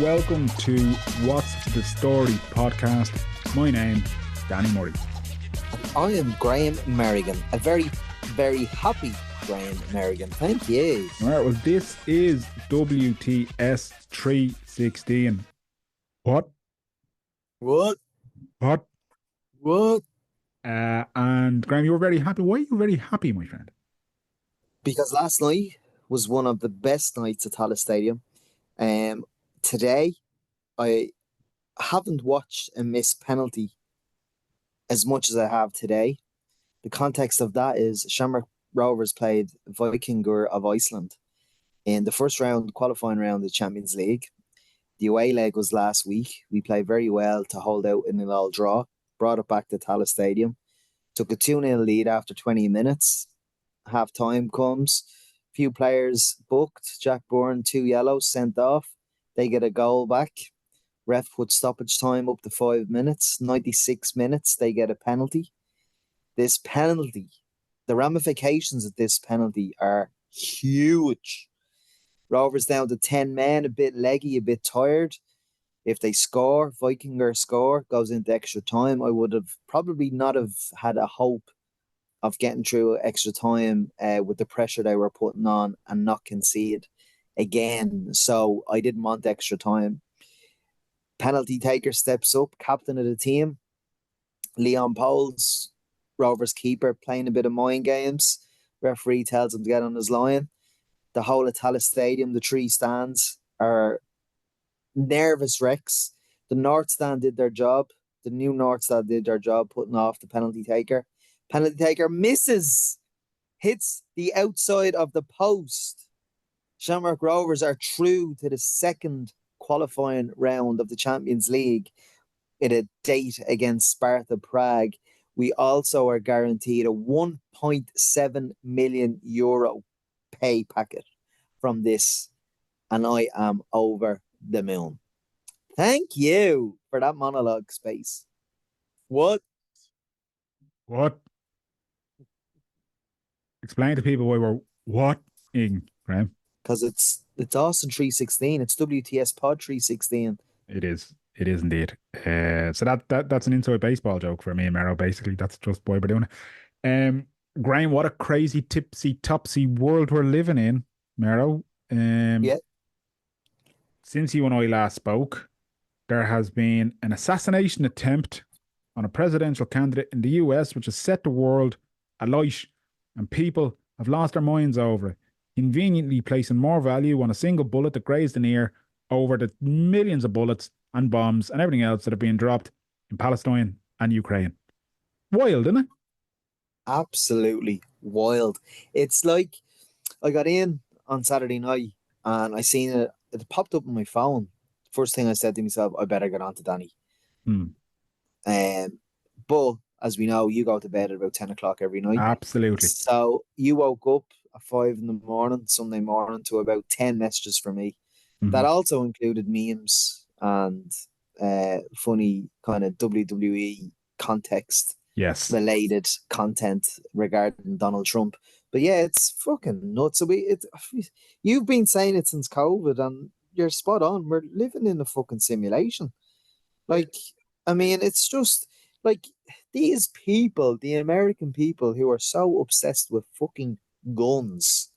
welcome to What's the Story podcast. My name is Danny Murray. I am Graham Merrigan, a very, very happy Graham Merrigan. Thank you. All right, well, this is WTS 316. What? And Graham, you were very happy. Why are you very happy, my friend? Because last night was one of the best nights at TOHIF Stadium. Today, I haven't watched a missed penalty as much as I have today. The context of that is Shamrock Rovers played Vikingur of Iceland in the first round, qualifying round of the Champions League. The away leg was last week. We played very well to hold out in an all draw, brought it back to TOHIF Stadium, took a 2-0 lead after 20 minutes. Half time comes. Few players booked. Jack Byrne, 2 yellows, sent off. They get a goal back. Ref put stoppage time up to 5 minutes. 96 minutes, they get a penalty. This penalty, the ramifications of this penalty are huge. Rovers down to 10 men, a bit leggy, a bit tired. If they score, Vikingur score, goes into extra time. I would have probably not have had a hope of getting through extra time with the pressure they were putting on and not concede again. So I didn't want extra time. Penalty taker steps up, captain of the team. Leon Poles, Rovers keeper, playing a bit of mind games. Referee tells him to get on his line. The whole of TOHIF Stadium, the 3 stands, are nervous wrecks. The North Stand did their job. The new North Stand did their job, putting off the penalty taker. Penalty taker misses, hits the outside of the post. Shamrock Rovers are through to the second qualifying round of the Champions League in a date against Sparta Prague. We also are guaranteed a €1.7 million pay packet from this, and I am over the moon. Thank you for that monologue space. What? Explain to people why we're what-ing, Graham. Because it's Austin 316. It's WTS Pod 316. It is indeed. So that's an inside baseball joke for me and Mero, basically. That's just why we're doing it. Graham, what a crazy tipsy-topsy world we're living in, Mero. Yeah. Since you and I last spoke, there has been an assassination attempt on a presidential candidate in the US, which has set the world alight, and people have lost their minds over it, conveniently placing more value on a single bullet that grazed an ear over the millions of bullets and bombs and everything else that are being dropped in Palestine and Ukraine. Wild, isn't it? Absolutely wild. It's like I got in on Saturday night and I seen it. It popped up on my phone. First thing I said to myself, I better get on to Danny. But as we know, you go to bed at about 10 o'clock every night. Absolutely. So you woke up at 5 in the morning, Sunday morning, to about 10 messages from me. That also included memes and funny kind of WWE context related content regarding Donald Trump. But yeah, it's fucking nuts. You've been saying it since COVID, and you're spot on. We're living in a fucking simulation. Like, I mean, it's just like these people, the American people who are so obsessed with fucking guns,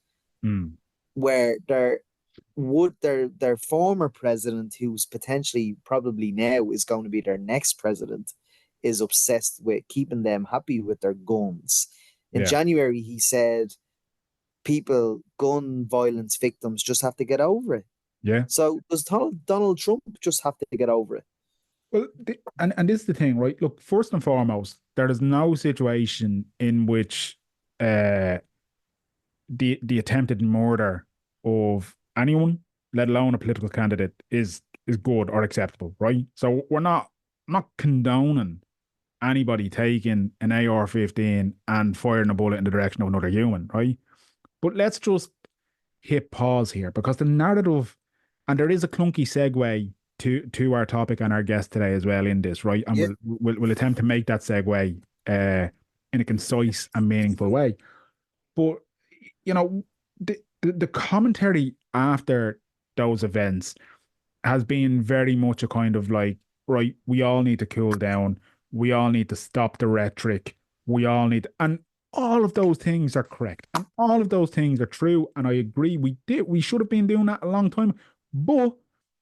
where their former president, who's potentially probably now is going to be their next president, is obsessed with keeping them happy with their guns. In January, he said gun violence victims just have to get over it. Yeah. So does Donald Trump just have to get over it? Well, and this is the thing, right? Look, first and foremost, there is no situation in which the attempted murder of anyone, let alone a political candidate, is good or acceptable, right? So we're not condoning anybody taking an AR-15 and firing a bullet in the direction of another human, right? But let's just hit pause here, because the narrative, and there is a clunky segue to our topic and our guest today as well in this, right? And we'll attempt to make that segue in a concise and meaningful way. But you know, the commentary after those events has been very much a kind of like, right, we all need to cool down. We all need to stop the rhetoric. We all need, and all of those things are correct. And all of those things are true. And I agree. We should have been doing that a long time. But,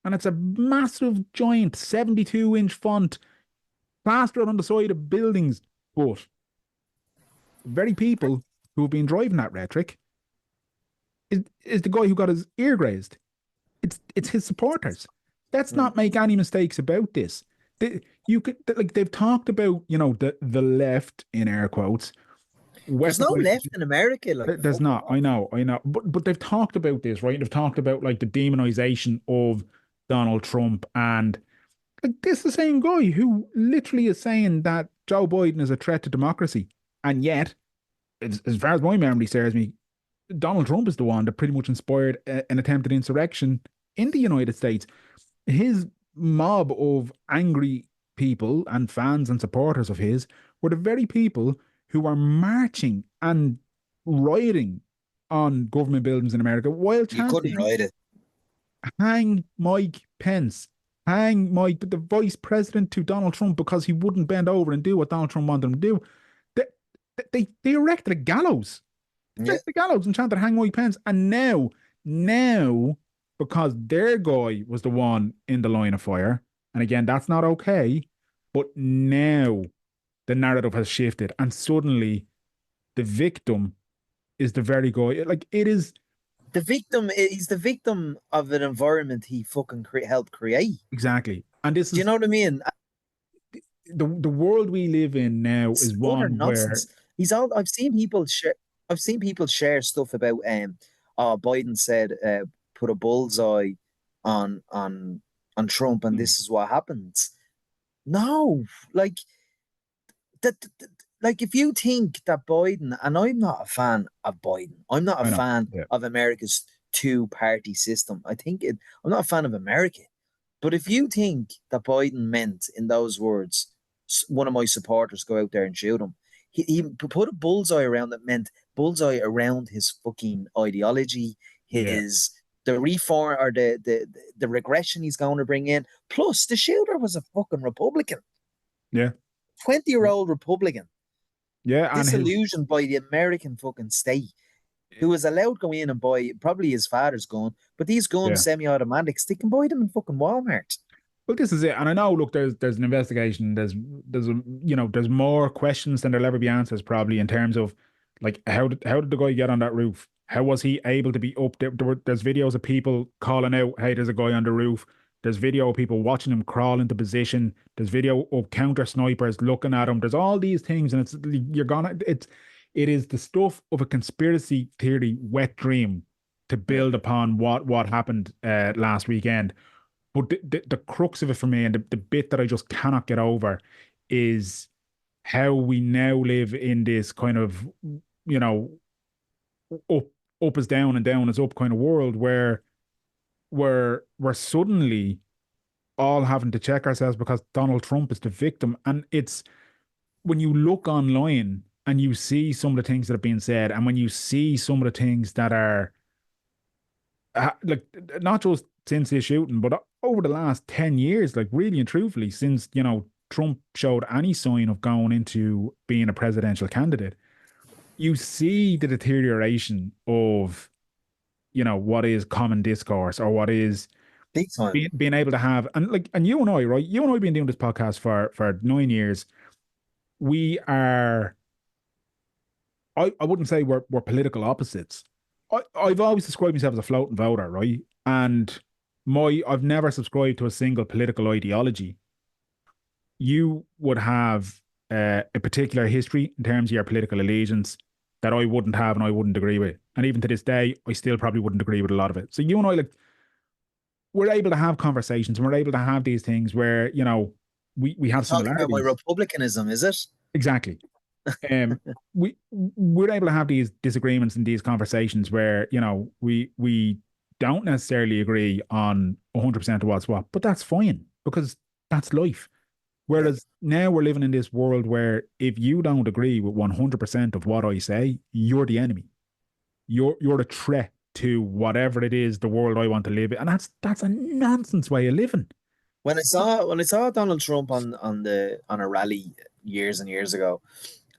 and it's a massive, giant 72-inch font plastered on the side of buildings. But the very people who have been driving that rhetoric is the guy who got his ear grazed. It's his supporters. Let's Mm. not make any mistakes about this. You could like they've talked about the left in air quotes There's no weaponizing. left in America. Like There's fuck not. off. I know, but they've talked about this, right? They've talked about like the demonization of Donald Trump, and like this is the same guy who literally is saying that Joe Biden is a threat to democracy, and yet, as far as my memory serves me, Donald Trump is the one that pretty much inspired an attempted insurrection in the United States. His mob of angry people and fans and supporters of his were the very people who were marching and rioting on government buildings in America while You couldn't chanting, write it. hang Mike Pence, hang Mike, the vice president to Donald Trump because he wouldn't bend over and do what Donald Trump wanted him to do. They, they erected a gallows Yeah. Rick the gallows and chanted hang Mike Pence. And now, because their guy was the one in the line of fire, and again, that's not okay, but now the narrative has shifted, and suddenly the victim is the very guy. Like it is He's the victim of an environment he fucking helped create. exactly. And this Do you is know what I mean? the world we live in now It's is utter one where nonsense. He's all I've seen people share stuff about Biden said put a bullseye on on Trump and mm, this is what happens. No, like like if you think that Biden, and I'm not a fan of Biden, I'm not a I know. fan Yeah. of America's two-party system. I'm not a fan of America. But if you think that Biden meant in those words, one of my supporters go out there and shoot him, he put a bullseye around that meant bullseye around his fucking ideology, Yeah. his the reform or the regression he's going to bring in. Plus, the shooter was a fucking Republican, Yeah. 20-year-old Republican, Yeah. And his disillusioned by the American fucking state, who was allowed to go in and buy probably his father's gun, but these guns, yeah. semi-automatics, they can buy them in fucking Walmart. Well, this is it, and I know. Look, there's an investigation. There's more questions than there'll ever be answers, probably in terms of like how did the guy get on that roof? How was he able to be up there? There's videos of people calling out, "Hey, there's a guy on the roof." There's video of people watching him crawl into position. There's video of counter snipers looking at him. There's all these things, and it is the stuff of a conspiracy theory wet dream to Yeah. build upon what happened last weekend. But the crux of it for me, and the bit that I just cannot get over, is how we now live in this kind of, you know, up up is down and down is up kind of world where we're suddenly all having to check ourselves because Donald Trump is the victim. And it's when you look online and you see some of the things that have been said, and when you see some of the things that are like not just since this shooting, but over the last 10 years, like really and truthfully, since, Trump showed any sign of going into being a presidential candidate, you see the deterioration of, what is common discourse or what is Big time. being able to have, and you and I, right? You and I have been doing this podcast for 9 years. We are, I wouldn't say we're political opposites. I've always described myself as a floating voter, right? And I've never subscribed to a single political ideology. You would have a particular history in terms of your political allegiance that I wouldn't have and I wouldn't agree with. And even to this day, I still probably wouldn't agree with a lot of it. So you and I, like, we're able to have conversations and we're able to have these things where, we You're have talking about my similarities. republicanism, is it? Exactly. um we're able to have these disagreements and these conversations where we don't necessarily agree on 100% of what's what, but that's fine because that's life. Yeah. Whereas now we're living in this world where if you don't agree with 100% of what I say, you're the enemy. You're a threat to whatever it is, the world I want to live in. And that's a nonsense way of living. When I saw Donald Trump on a rally years and years ago,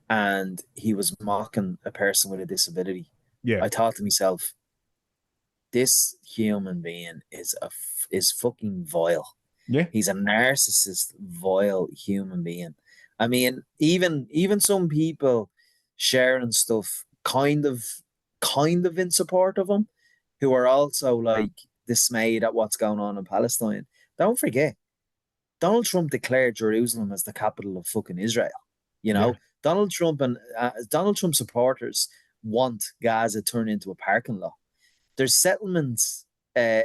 and he was mocking a person with a disability, Yeah, I thought to myself, this human being is fucking vile. yeah, He's a narcissist, vile human being. I mean, even some people sharing stuff kind of in support of him, who are also like dismayed at what's going on in Palestine. Don't forget, Donald Trump declared Jerusalem as the capital of fucking Israel. You yeah, know, Donald Trump supporters want Gaza turned into a parking lot. There's settlements, uh,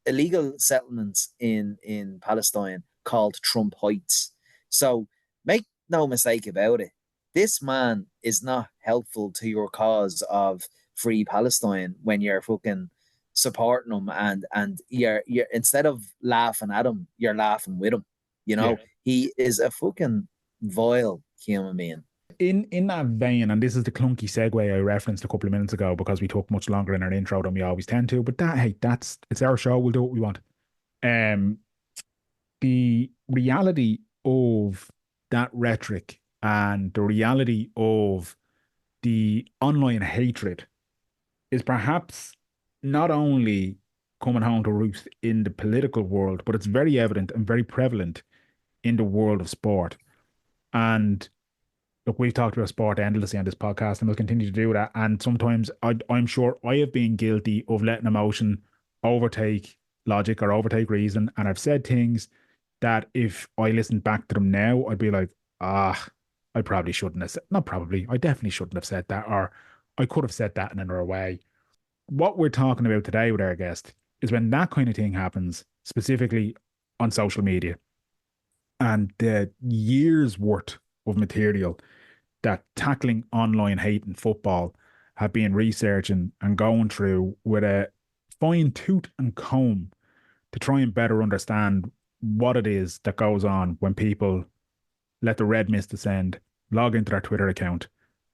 illegal settlements in Palestine called Trump Heights. So make no mistake about it. This man is not helpful to your cause of free Palestine when you're fucking supporting him, and you're instead of laughing at him, you're laughing with him. You yeah. know, he is a fucking vile human being. In that vein, and this is the clunky segue I referenced a couple of minutes ago because we took much longer in our intro than we always tend to. But that, hey, that's it's our show. We'll do what we want. Um, the reality of that rhetoric and the reality of the online hatred is perhaps not only coming home to roost in the political world, but it's very evident and very prevalent in the world of sport. And look, we've talked about sport endlessly on this podcast, and we'll continue to do that. And sometimes I'm sure I have been guilty of letting emotion overtake logic or overtake reason. And I've said things that if I listened back to them now, I'd be like, I probably shouldn't have said, not probably, I definitely shouldn't have said that, or I could have said that in another way. What we're talking about today with our guest is when that kind of thing happens, specifically on social media, and the years worth of material that tackling online hate in football have been researching and going through with a fine tooth and comb to try and better understand what it is that goes on when people let the red mist descend, log into their Twitter account,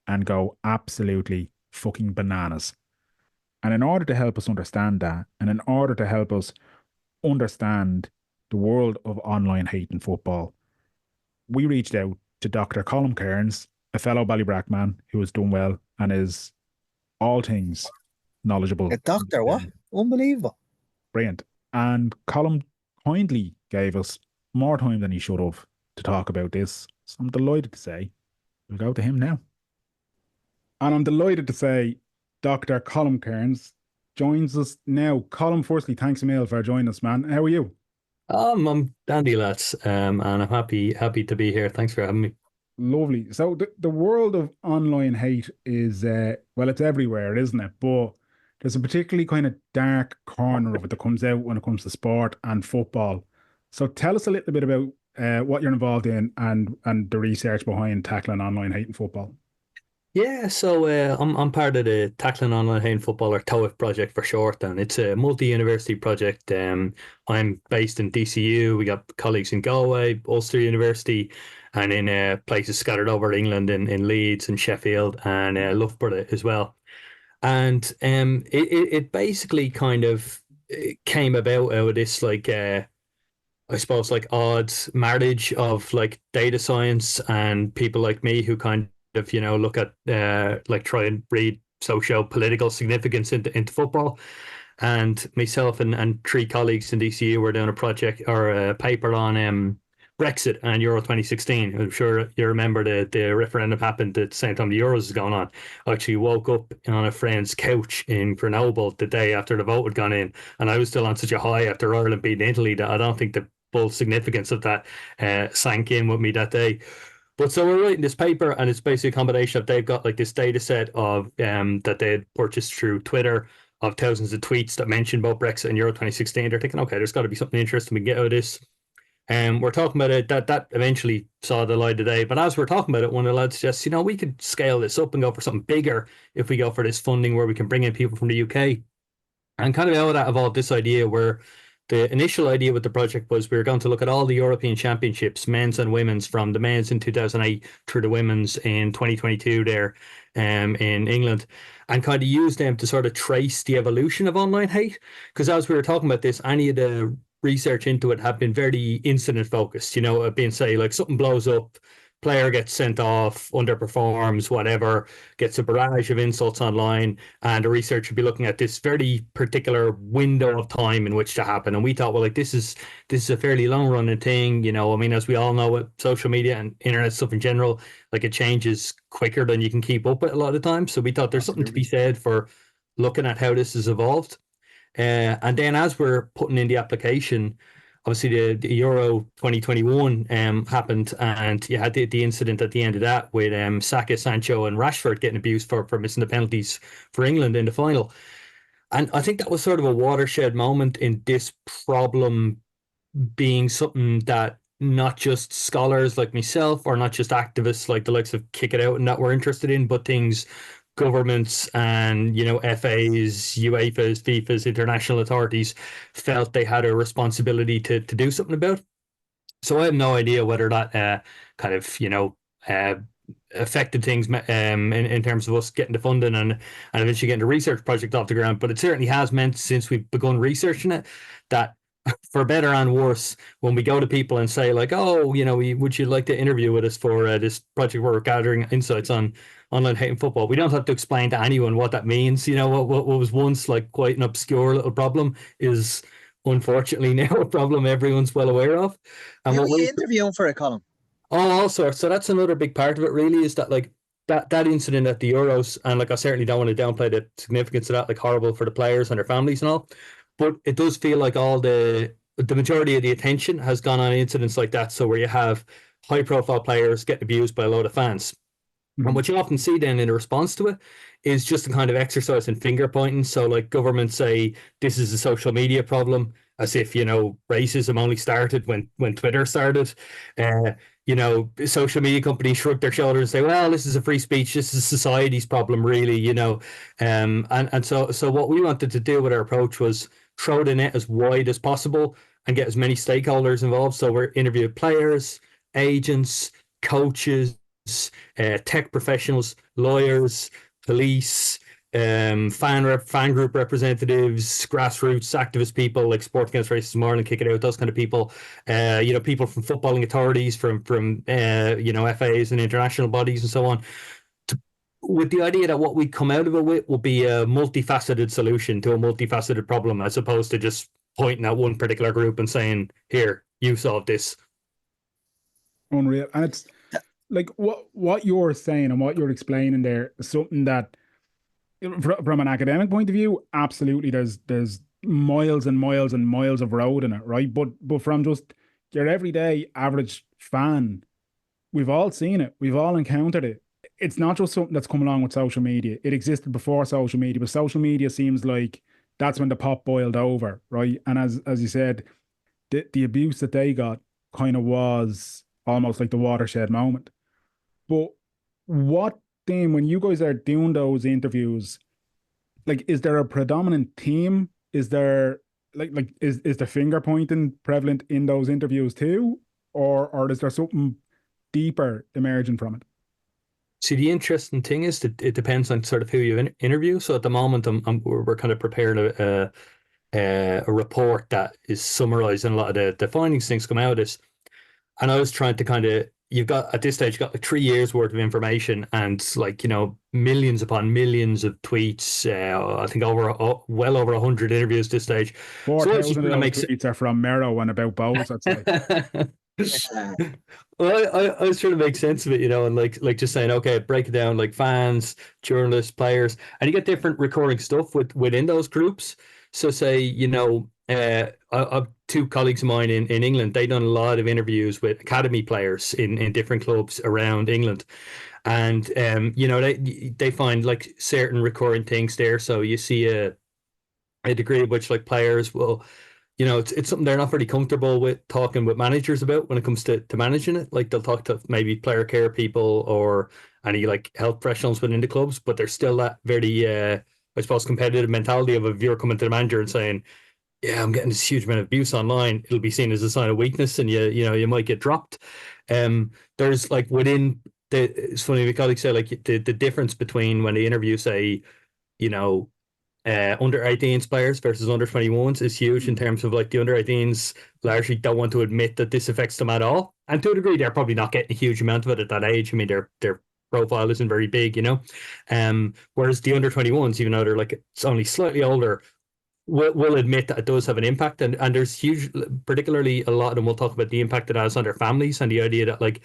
and go absolutely fucking bananas. And in order to help us understand that, and in order to help us understand the world of online hate in football, we reached out to Dr. Colm Kearns, a fellow Ballybrack man who has done well and is all things knowledgeable. A doctor, what? Unbelievable. Brilliant. And Colm kindly gave us more time than he should have to talk about this. So I'm delighted to say we'll go to him now. And I'm delighted to say Dr. Colm Kearns joins us now. Colm, firstly, thanks a mil for joining us, man. How are you? I'm dandy, lads, and I'm happy to be here. Thanks for having me. Lovely. So the world of online hate is well, it's everywhere, isn't it? But there's a particularly kind of dark corner of it that comes out when it comes to sport and football. So tell us a little bit about what you're involved in and the research behind tackling online hate in football. Yeah, so I'm part of the Tackling Online Hate Football, or TOHIF project for short, and it's a multi-university project. I'm based in DCU. We got colleagues in Galway, Ulster University, and in places scattered over England in Leeds and Sheffield and Loughborough as well. And it basically kind of came about out of this like I suppose like odd marriage of like data science and people like me who kind of look at like try and read socio political significance into football. And myself and three colleagues in DCU were doing a project or a paper on Brexit and Euro 2016. I'm sure you remember the referendum happened at the same time the Euros was going on. I actually woke up on a friend's couch in Grenoble the day after the vote had gone in, and I was still on such a high after Ireland beating Italy that I don't think the full significance of that sank in with me that day. But so we're writing this paper, and it's basically a combination of they've got like this data set of that they had purchased through Twitter of thousands of tweets that mention about Brexit and Euro 2016. They're thinking, okay, there's got to be something interesting we can get out of this. And we're talking about it, that eventually saw the light of day. But as we're talking about it, one of the lads suggests, we could scale this up and go for something bigger if we go for this funding where we can bring in people from the UK. And kind of out of that evolved this idea where the initial idea with the project was we were going to look at all the European Championships, men's and women's, from the men's in 2008 through the women's in 2022 there in England, and kind of use them to sort of trace the evolution of online hate. Because as we were talking about this, any of the research into it have been very incident focused, being say like something blows up, player gets sent off, underperforms, whatever, gets a barrage of insults online, and the research would be looking at this very particular window of time in which to happen. And we thought, well, like this is a fairly long running thing, I mean, as we all know, with social media and internet stuff in general, like it changes quicker than you can keep up with a lot of times. So we thought there's something to be said for looking at how this has evolved. And then as we're putting in the application, obviously the Euro 2021 happened, and you had the incident at the end of that with Saka, Sancho, and Rashford getting abused for missing the penalties for England in the final. And I think that was sort of a watershed moment in this problem being something that not just scholars like myself or not just activists like the likes of Kick It Out and that we're interested in, but things governments and FAs, UEFAs, FIFAs, international authorities felt they had a responsibility to do something about. So I have no idea whether that kind of affected things in terms of us getting the funding and eventually getting the research project off the ground. But it certainly has meant, since we've begun researching it, that for better and worse, when we go to people and say like, oh, would you like to interview with us for this project where we're gathering insights on online hate and football, we don't have to explain to anyone what that means. What was once like quite an obscure little problem is unfortunately now a problem everyone's well aware of. And who are you interviewing for a Colm? Oh, all sorts. So that's another big part of it, really, is that like that incident at the Euros, and like I certainly don't want to downplay the significance of that, like horrible for the players and their families and all, but it does feel like all the majority of the attention has gone on incidents like that. So where you have high profile players getting abused by a load of fans. Mm-hmm. And what you often see then in a response to it is just a kind of exercise in finger pointing. So like governments say this is a social media problem, as if racism only started when Twitter started. Social media companies shrug their shoulders and say, well, this is a free speech, this is society's problem, really, and so what we wanted to do with our approach was throw the net as wide as possible and get as many stakeholders involved. So we're interviewing players, agents, coaches, tech professionals, lawyers, police, fan group representatives, grassroots activist people like Sport Against Racism Ireland, Kick It Out, those kind of people, people from footballing authorities, from FAs and international bodies and so on, with the idea that what we come out of it with will be a multifaceted solution to a multifaceted problem, as opposed to just pointing at one particular group and saying, here, you solve this. Unreal. And it's like what you're saying and what you're explaining there is something that, from an academic point of view, absolutely there's miles and miles and miles of road in it, right? But from just your everyday average fan, we've all seen it, we've all encountered it. It's not just something that's come along with social media. It existed before social media, but social media seems like that's when the pot boiled over, right? And as you said, the abuse that they got kind of was almost like the watershed moment. But what then, when you guys are doing those interviews, like, is there a predominant theme? Is there is the finger pointing prevalent in those interviews too, or is there something deeper emerging from it? See, the interesting thing is that it depends on sort of who you interview. So at the moment, we're kind of preparing a report that is summarizing a lot of the findings, things come out of this. And I was trying to kind of, you've got at this stage, got like 3 years worth of information and millions upon millions of tweets. I think well over 100 interviews at this stage. 4,000 of those tweets are from Mero and about Bowles, I'd say. Well, I was trying to make sense of it, and like just saying, okay, break it down, like fans, journalists, players, and you get different recurring stuff within those groups. So say, two colleagues of mine in England, they done a lot of interviews with academy players in different clubs around England. And, they find like certain recurring things there. So you see a degree of which like players will, it's something they're not very comfortable with talking with managers about when it comes to managing it. Like they'll talk to maybe player care people or any like health professionals within the clubs, but there's still that very, I suppose, competitive mentality of if you're coming to the manager and saying, yeah, I'm getting this huge amount of abuse online, it'll be seen as a sign of weakness, and you might get dropped. There's like within it's funny, my colleagues say like the difference between when they interview, say, you know, under 18s players versus under 21s is huge in terms of like the under 18s largely don't want to admit that this affects them at all. And to a degree, they're probably not getting a huge amount of it at that age. I mean, their profile isn't very big, you know. Whereas the under 21s, even though they're like it's only slightly older, will admit that it does have an impact. And there's huge, particularly a lot of them will talk about the impact it has on their families and the idea that like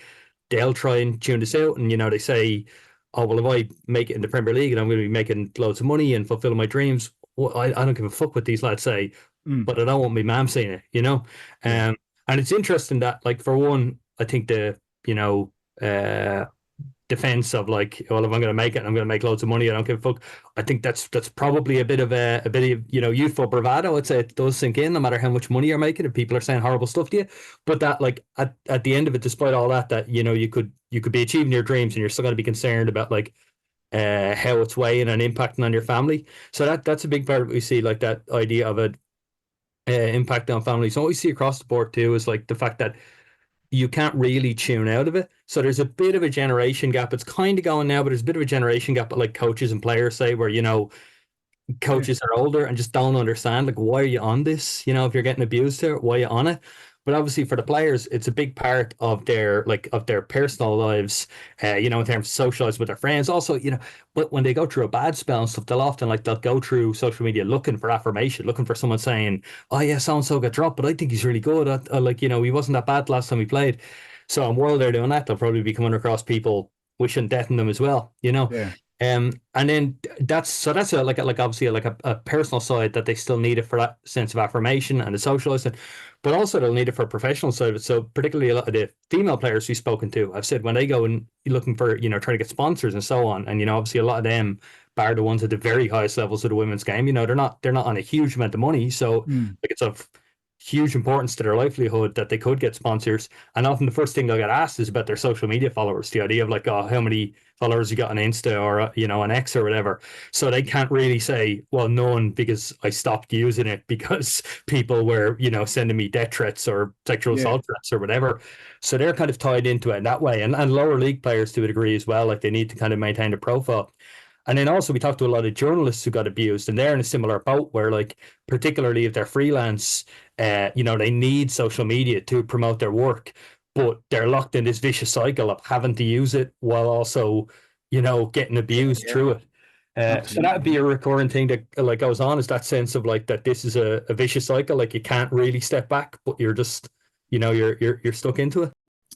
they'll try and tune this out. And, they say, oh, well, if I make it in the Premier League and I'm going to be making loads of money and fulfilling my dreams, well, I don't give a fuck what these lads say, but I don't want my mom saying it, Yeah. And it's interesting that, like, for one, I think defense of like, well, if I'm going to make it, I'm going to make loads of money. I don't give a fuck. I think that's probably a bit of youthful bravado. I'd say it does sink in, no matter how much money you're making, if people are saying horrible stuff to you. But that, like, at the end of it, despite all that, you could be achieving your dreams, and you're still going to be concerned about like how it's weighing and impacting on your family. So that's a big part of what we see, like that idea of a impact on families. So what we see across the board too is like the fact that you can't really tune out of it. So there's a bit of a generation gap. It's kind of going now, but there's a bit of a generation gap, but like coaches and players say, where, Yeah. coaches are older and just don't understand, like, why are you on this? If you're getting abused here, why are you on it? But obviously for the players, it's a big part of their personal lives, in terms of socialize with their friends. Also, but when they go through a bad spell and stuff, they'll go through social media looking for affirmation, looking for someone saying, oh yeah, so and so got dropped, but I think he's really good. He wasn't that bad last time he played. So, and while they're doing that, they'll probably be coming across people wishing death on them as well, Yeah. And then that's obviously like a personal side that they still need it for that sense of affirmation and the socializing, but also they'll need it for a professional side of it. So particularly a lot of the female players we've spoken to, I've said when they go and looking for, trying to get sponsors and so on, and obviously a lot of them, bar the ones at the very highest levels of the women's game, they're not on a huge amount of money, so Mm. like it's of huge importance to their livelihood that they could get sponsors. And often the first thing they'll get asked is about their social media followers, the idea of like, oh, how many followers you got on Insta or on X or whatever. So they can't really say, well, none, because I stopped using it because people were sending me death threats or sexual Yeah. assault threats or whatever. So they're kind of tied into it in that way. And lower league players to a degree as well, like they need to kind of maintain the profile. And then also we talked to a lot of journalists who got abused, and they're in a similar boat where, like, particularly if they're freelance, they need social media to promote their work, but they're locked in this vicious cycle of having to use it while also, getting abused through it. So that would be a recurring thing that like goes on, is that sense of like that this is a vicious cycle, like you can't really step back, but you're just, you're stuck into it.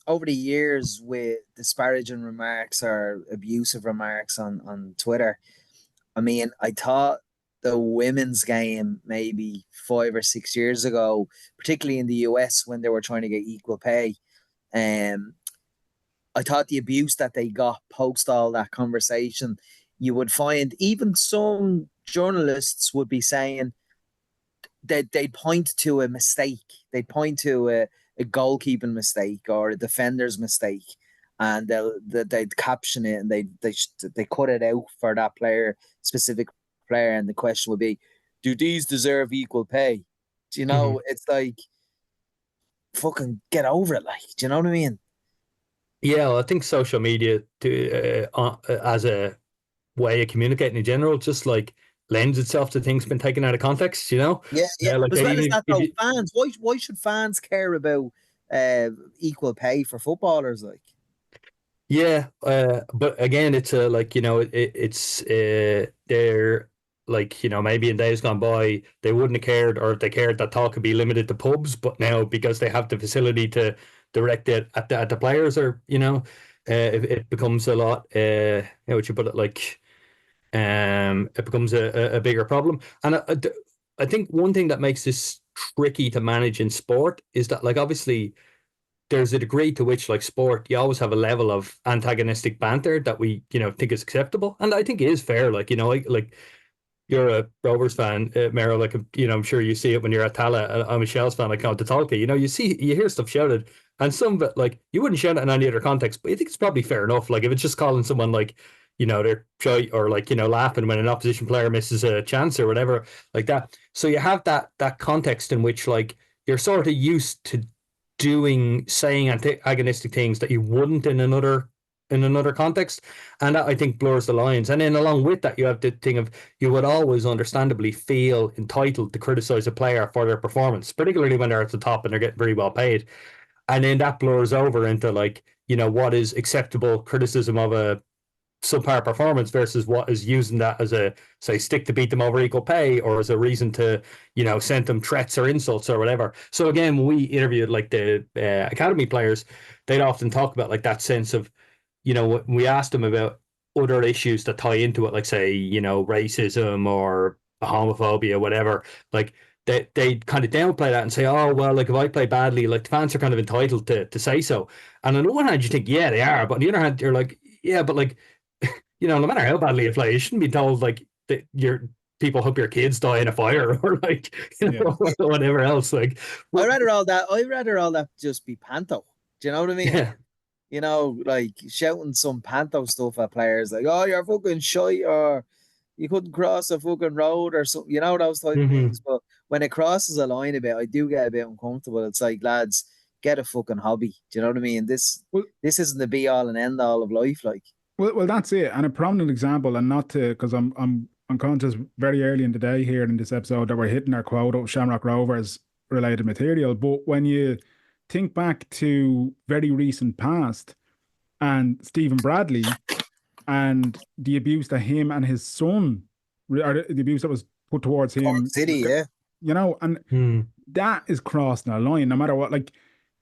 Over the years, with disparaging remarks or abusive remarks on Twitter, I mean, I thought the women's game maybe 5 or 6 years ago, particularly in the US when they were trying to get equal pay, um, I thought the abuse that they got post all that conversation, you would find even some journalists would be saying that they'd point to a mistake, they'd point to a goalkeeping mistake or a defender's mistake, and they'd caption it and they cut it out for that specific player, and the question would be, do these deserve equal pay? Do you know? It's like, fucking get over it, like, do you know what I mean? Yeah, well, I think social media as a way of communicating in general just like lends itself to things being taken out of context, Yeah, yeah. like But as well as even that, though, fans, why should fans care about equal pay for footballers? Like, yeah, but again, it's like it's they're like maybe in days gone by they wouldn't have cared, or if they cared, that talk could be limited to pubs. But now, because they have the facility to direct it at the players, or it becomes a lot. How would you put it? Like, it becomes a bigger problem. And I think one thing that makes this tricky to manage in sport is that, like, obviously there's a degree to which, like, sport, you always have a level of antagonistic banter that we think is acceptable, and I think is fair. Like, like you're a Rovers fan, Mero, like, I'm sure you see it when you're at Tala. I'm a Shells fan, like, out to Talca, you hear stuff shouted, and some of it, like, you wouldn't shout it in any other context, but I think it's probably fair enough. Like, if it's just calling someone, like, they're shy or like, laughing when an opposition player misses a chance or whatever like that. So you have that context in which like you're sort of used to saying antagonistic things that you wouldn't in another context, and that I think blurs the lines. And then along with that, you have the thing of you would always understandably feel entitled to criticize a player for their performance, particularly when they're at the top and they're getting very well paid. And then that blurs over into like, what is acceptable criticism of a subpar performance versus what is using that as a, say, stick to beat them over equal pay, or as a reason to, send them threats or insults or whatever. So again, when we interviewed like the academy players, they'd often talk about like that sense of, we asked them about other issues that tie into it, like say, racism or homophobia, whatever. Like they kind of downplay that and say, oh well, like if I play badly, like the fans are kind of entitled to say so. And on the one hand, you think, yeah, they are, but on the other hand, you're like, yeah, but like, no matter how badly you play, you shouldn't be told like that your people hope your kids die in a fire or like whatever else. Like, I'd rather all that just be panto. Do you know what I mean? Yeah. Like shouting some panto stuff at players, like, "Oh, you're fucking shy," or "You couldn't cross a fucking road," or something. Those type of things. But when it crosses a line a bit, I do get a bit uncomfortable. It's like, lads, get a fucking hobby. Do you know what I mean? This isn't the be all and end all of life. Like, well, that's it. And a prominent example, and not to, because I'm conscious very early in the day here in this episode that we're hitting our quota of Shamrock Rovers related material. But when you think back to very recent past and Stephen Bradley and the abuse that him and his son, or the abuse that was put towards him, Cork City, yeah. And that is crossing a line, no matter what, like,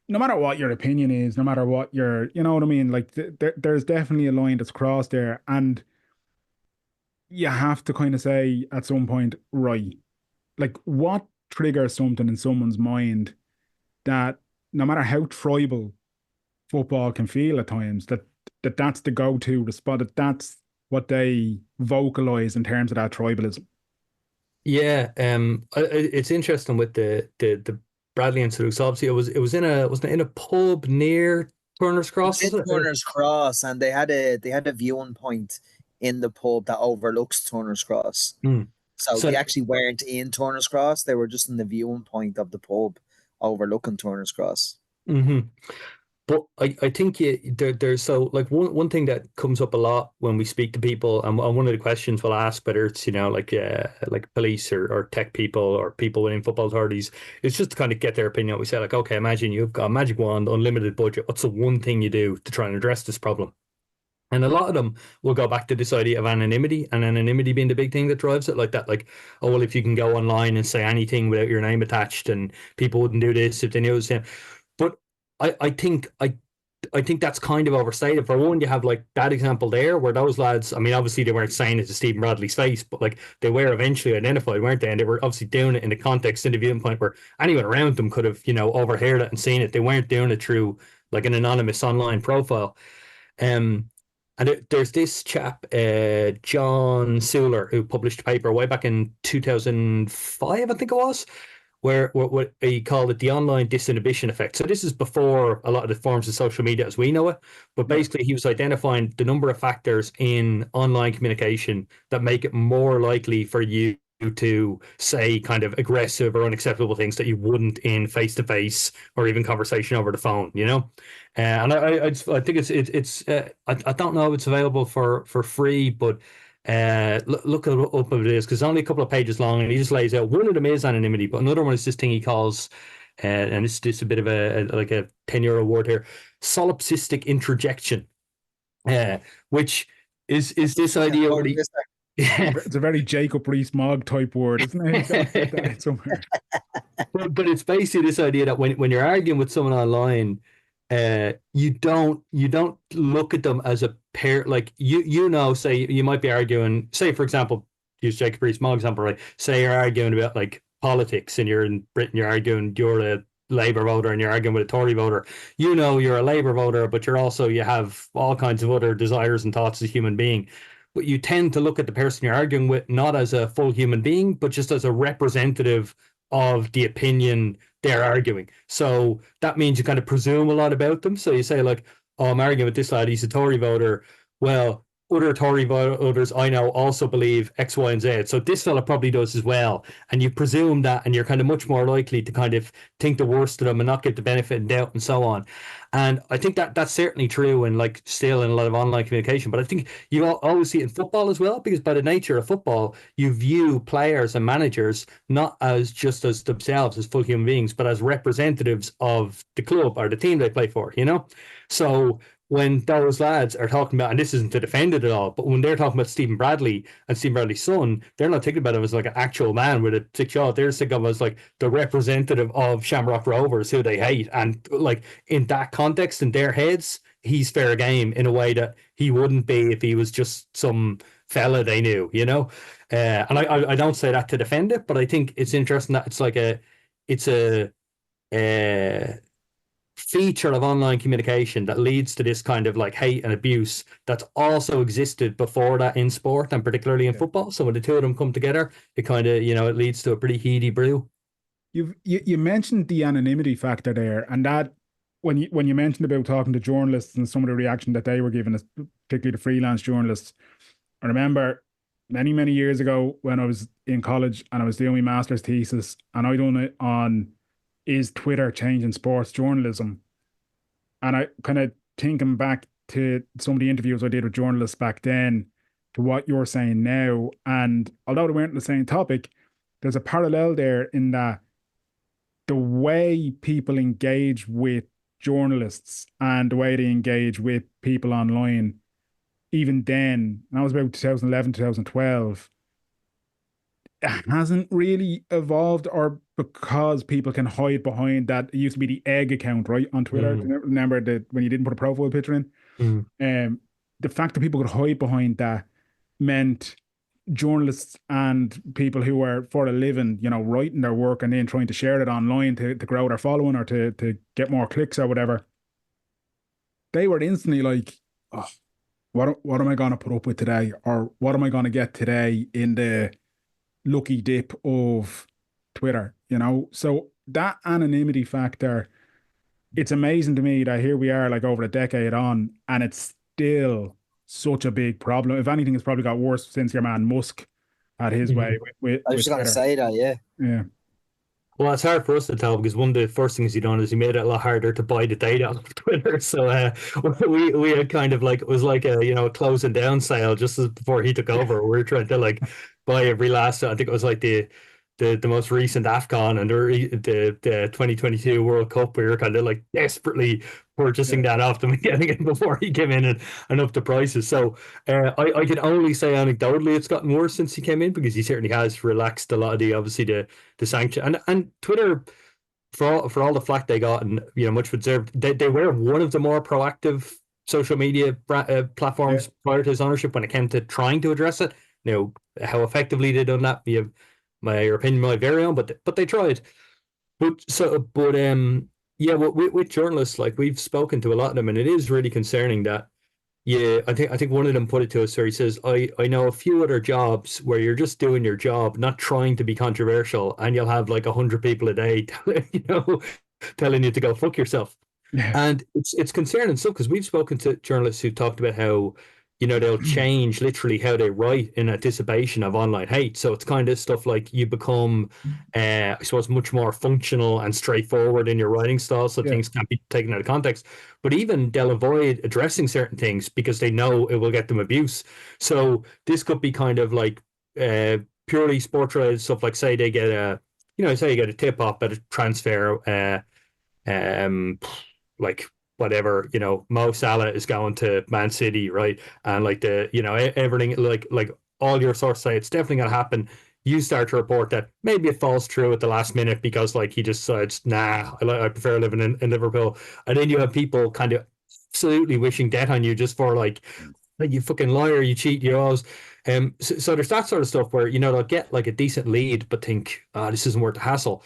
no matter what your opinion is, no matter what your, you know what I mean? Like, there's definitely a line that's crossed there. And you have to kind of say at some point, right, like, what triggers something in someone's mind that no matter how tribal football can feel at times, that's the go-to response, that's what they vocalize in terms of that tribalism. Yeah, it's interesting with the Bradley incident. So obviously, it was in a pub near Turner's Cross. It's in Turner's Cross, and they had a viewing point in the pub that overlooks Turner's Cross. So they actually weren't in Turner's Cross; they were just in the viewing point of the pub overlooking Turner's Cross. But I think there's so like one thing that comes up a lot when we speak to people, and one of the questions we'll ask, whether it's like police or tech people or people within football authorities, is just to kind of get their opinion. We say like, okay, imagine you've got a magic wand, unlimited budget. What's the one thing you do to try and address this problem? And a lot of them will go back to this idea of anonymity, and anonymity being the big thing that drives it. Like that, like, oh well, if you can go online and say anything without your name attached, and people wouldn't do this if they knew it was him. But I think that's kind of overstated. For one, you have like that example there where those lads, I mean, obviously they weren't saying it to Stephen Bradley's face, but like they were eventually identified, weren't they? And they were obviously doing it in the context in the viewing point where anyone around them could have, overheard it and seen it. They weren't doing it through like an anonymous online profile. And there's this chap, John Suler, who published a paper way back in 2005, I think it was, where what he called it the online disinhibition effect. So this is before a lot of the forms of social media as we know it. But basically, he was identifying the number of factors in online communication that make it more likely for you to say kind of aggressive or unacceptable things that you wouldn't in face-to-face or even conversation over the phone, and I think it's I don't know if it's available for free, but look it up if it is, because it's only a couple of pages long, and he just lays out one of them is anonymity, but another one is this thing he calls, and it's just a bit of a 10-year word here, solipsistic introjection, which is this idea where it's a very Jacob Rees-Mogg type word, isn't it? Somewhere. But it's basically this idea that when you're arguing with someone online, you don't look at them as a pair. Like say you might be arguing, say for example, use Jacob Rees-Mogg example, right? Say you're arguing about like politics, and you're in Britain, you're arguing you're a Labour voter and you're arguing with a Tory voter. You're a Labour voter, but you have all kinds of other desires and thoughts as a human being. But you tend to look at the person you're arguing with not as a full human being, but just as a representative of the opinion they're arguing. So that means you kind of presume a lot about them. So you say like, oh, I'm arguing with this lad, he's a Tory voter. Well, other Tory voters I know also believe X, Y, and Z. So this fella probably does as well. And you presume that, and you're kind of much more likely to kind of think the worst of them and not give the benefit of doubt and so on. And I think that that's certainly true and like still in a lot of online communication. But I think you always see it in football as well, because by the nature of football, you view players and managers not as just as themselves as full human beings, but as representatives of the club or the team they play for, you know? So when those lads are talking about, and this isn't to defend it at all, but when they're talking about Stephen Bradley and Stephen Bradley's son, they're not thinking about him as like an actual man with a thick jaw. They're thinking of him as like the representative of Shamrock Rovers, who they hate. And like in that context, in their heads, he's fair game in a way that he wouldn't be if he was just some fella they knew, you know? And I don't say that to defend it, but I think it's interesting that it's a feature of online communication that leads to this kind of like hate and abuse that's also existed before that in sport and particularly in football. So when the two of them come together, it kind of, you know, it leads to a pretty heady brew. You mentioned the anonymity factor there, and that when you mentioned about talking to journalists and some of the reaction that they were giving, particularly the freelance journalists, I remember many years ago when I was in college and I was doing my master's thesis, and I done it on is Twitter changing sports journalism, and I kind of thinking back to some of the interviews I did with journalists back then to what you're saying now, and although they weren't the same topic, there's a parallel there in that the way people engage with journalists and the way they engage with people online, even then, and that was about 2011, 2012, it hasn't really evolved, or because people can hide behind that. It used to be the egg account, right, on Twitter. Remember that when you didn't put a profile picture in? The fact that people could hide behind that meant journalists and people who were for a living, you know, writing their work and then trying to share it online to grow their following or to get more clicks or whatever, they were instantly like, oh, what am I going to put up with today? Or what am I going to get today in the lucky dip of Twitter, you know? So that anonymity factor, it's amazing to me that here we are like over a decade on and it's still such a big problem. If anything, it's probably got worse since your man Musk had his way with I was just going to say that, yeah. Yeah. Well, it's hard for us to tell because one of the first things he done is he made it a lot harder to buy the data off Twitter. So we had kind of like, it was like a, you know, a closing down sale just as before he took over. We were trying to like buy every last, I think it was like the most recent AFCON and the 2022 World Cup. We were kind of like desperately purchasing that off them and getting it before he came in and up the prices. So I can only say anecdotally it's gotten worse since he came in, because he certainly has relaxed a lot of the sanction and Twitter, for all the flack they got, and you know, much deserved, they were one of the more proactive social media platforms prior to his ownership when it came to trying to address it. You know, how effectively they done that, you have my opinion might vary on, but they tried. Yeah, with journalists, like we've spoken to a lot of them, and it is really concerning that. Yeah, I think one of them put it to us where he says, I know a few other jobs where you're just doing your job, not trying to be controversial, and you'll have like 100 people a day, telling you to go fuck yourself. Yeah. And it's concerning stuff because we've spoken to journalists who talked about how, you know, they'll change literally how they write in anticipation of online hate. So it's kind of stuff like you become, I suppose, much more functional and straightforward in your writing style, so things can't be taken out of context. But even they'll avoid addressing certain things because they know it will get them abuse. So this could be kind of like purely sports related stuff, like say you get a tip off at a transfer, like whatever, you know, Mo Salah is going to Man City, right? And like everything, like all your sources say it's definitely going to happen. You start to report that maybe it falls through at the last minute because like he just decides, nah, I prefer living in Liverpool. And then you have people kind of absolutely wishing death on you just for like you fucking liar, you cheat, you always. So there's that sort of stuff where, you know, they'll get like a decent lead but think, this isn't worth the hassle.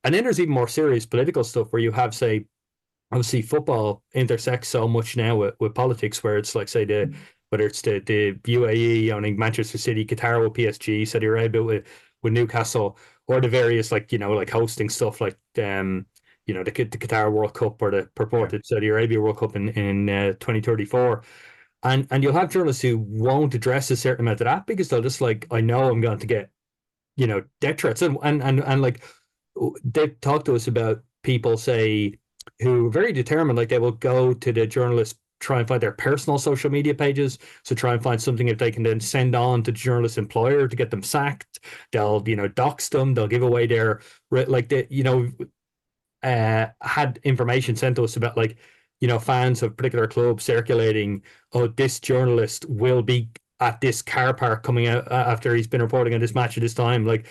And then there's even more serious political stuff where you have, say, obviously football intersects so much now with politics, where it's like, say, whether it's the UAE owning Manchester City, Qatar with PSG, Saudi Arabia with Newcastle, or the various, like, you know, like hosting stuff like you know, the Qatar World Cup or the purported Saudi Arabia World Cup in 2034. And you'll have journalists who won't address a certain amount of that because they'll just like, I know I'm going to get, death threats. And like, they've talked to us about people, say, who are very determined, like they will go to the journalist, try and find their personal social media pages. So try and find something if they can then send on to the journalist's employer to get them sacked. They'll, dox them. They'll give away their, like, had information sent to us about, like, fans of particular clubs circulating, oh, this journalist will be at this car park coming out after he's been reporting on this match at this time. Like,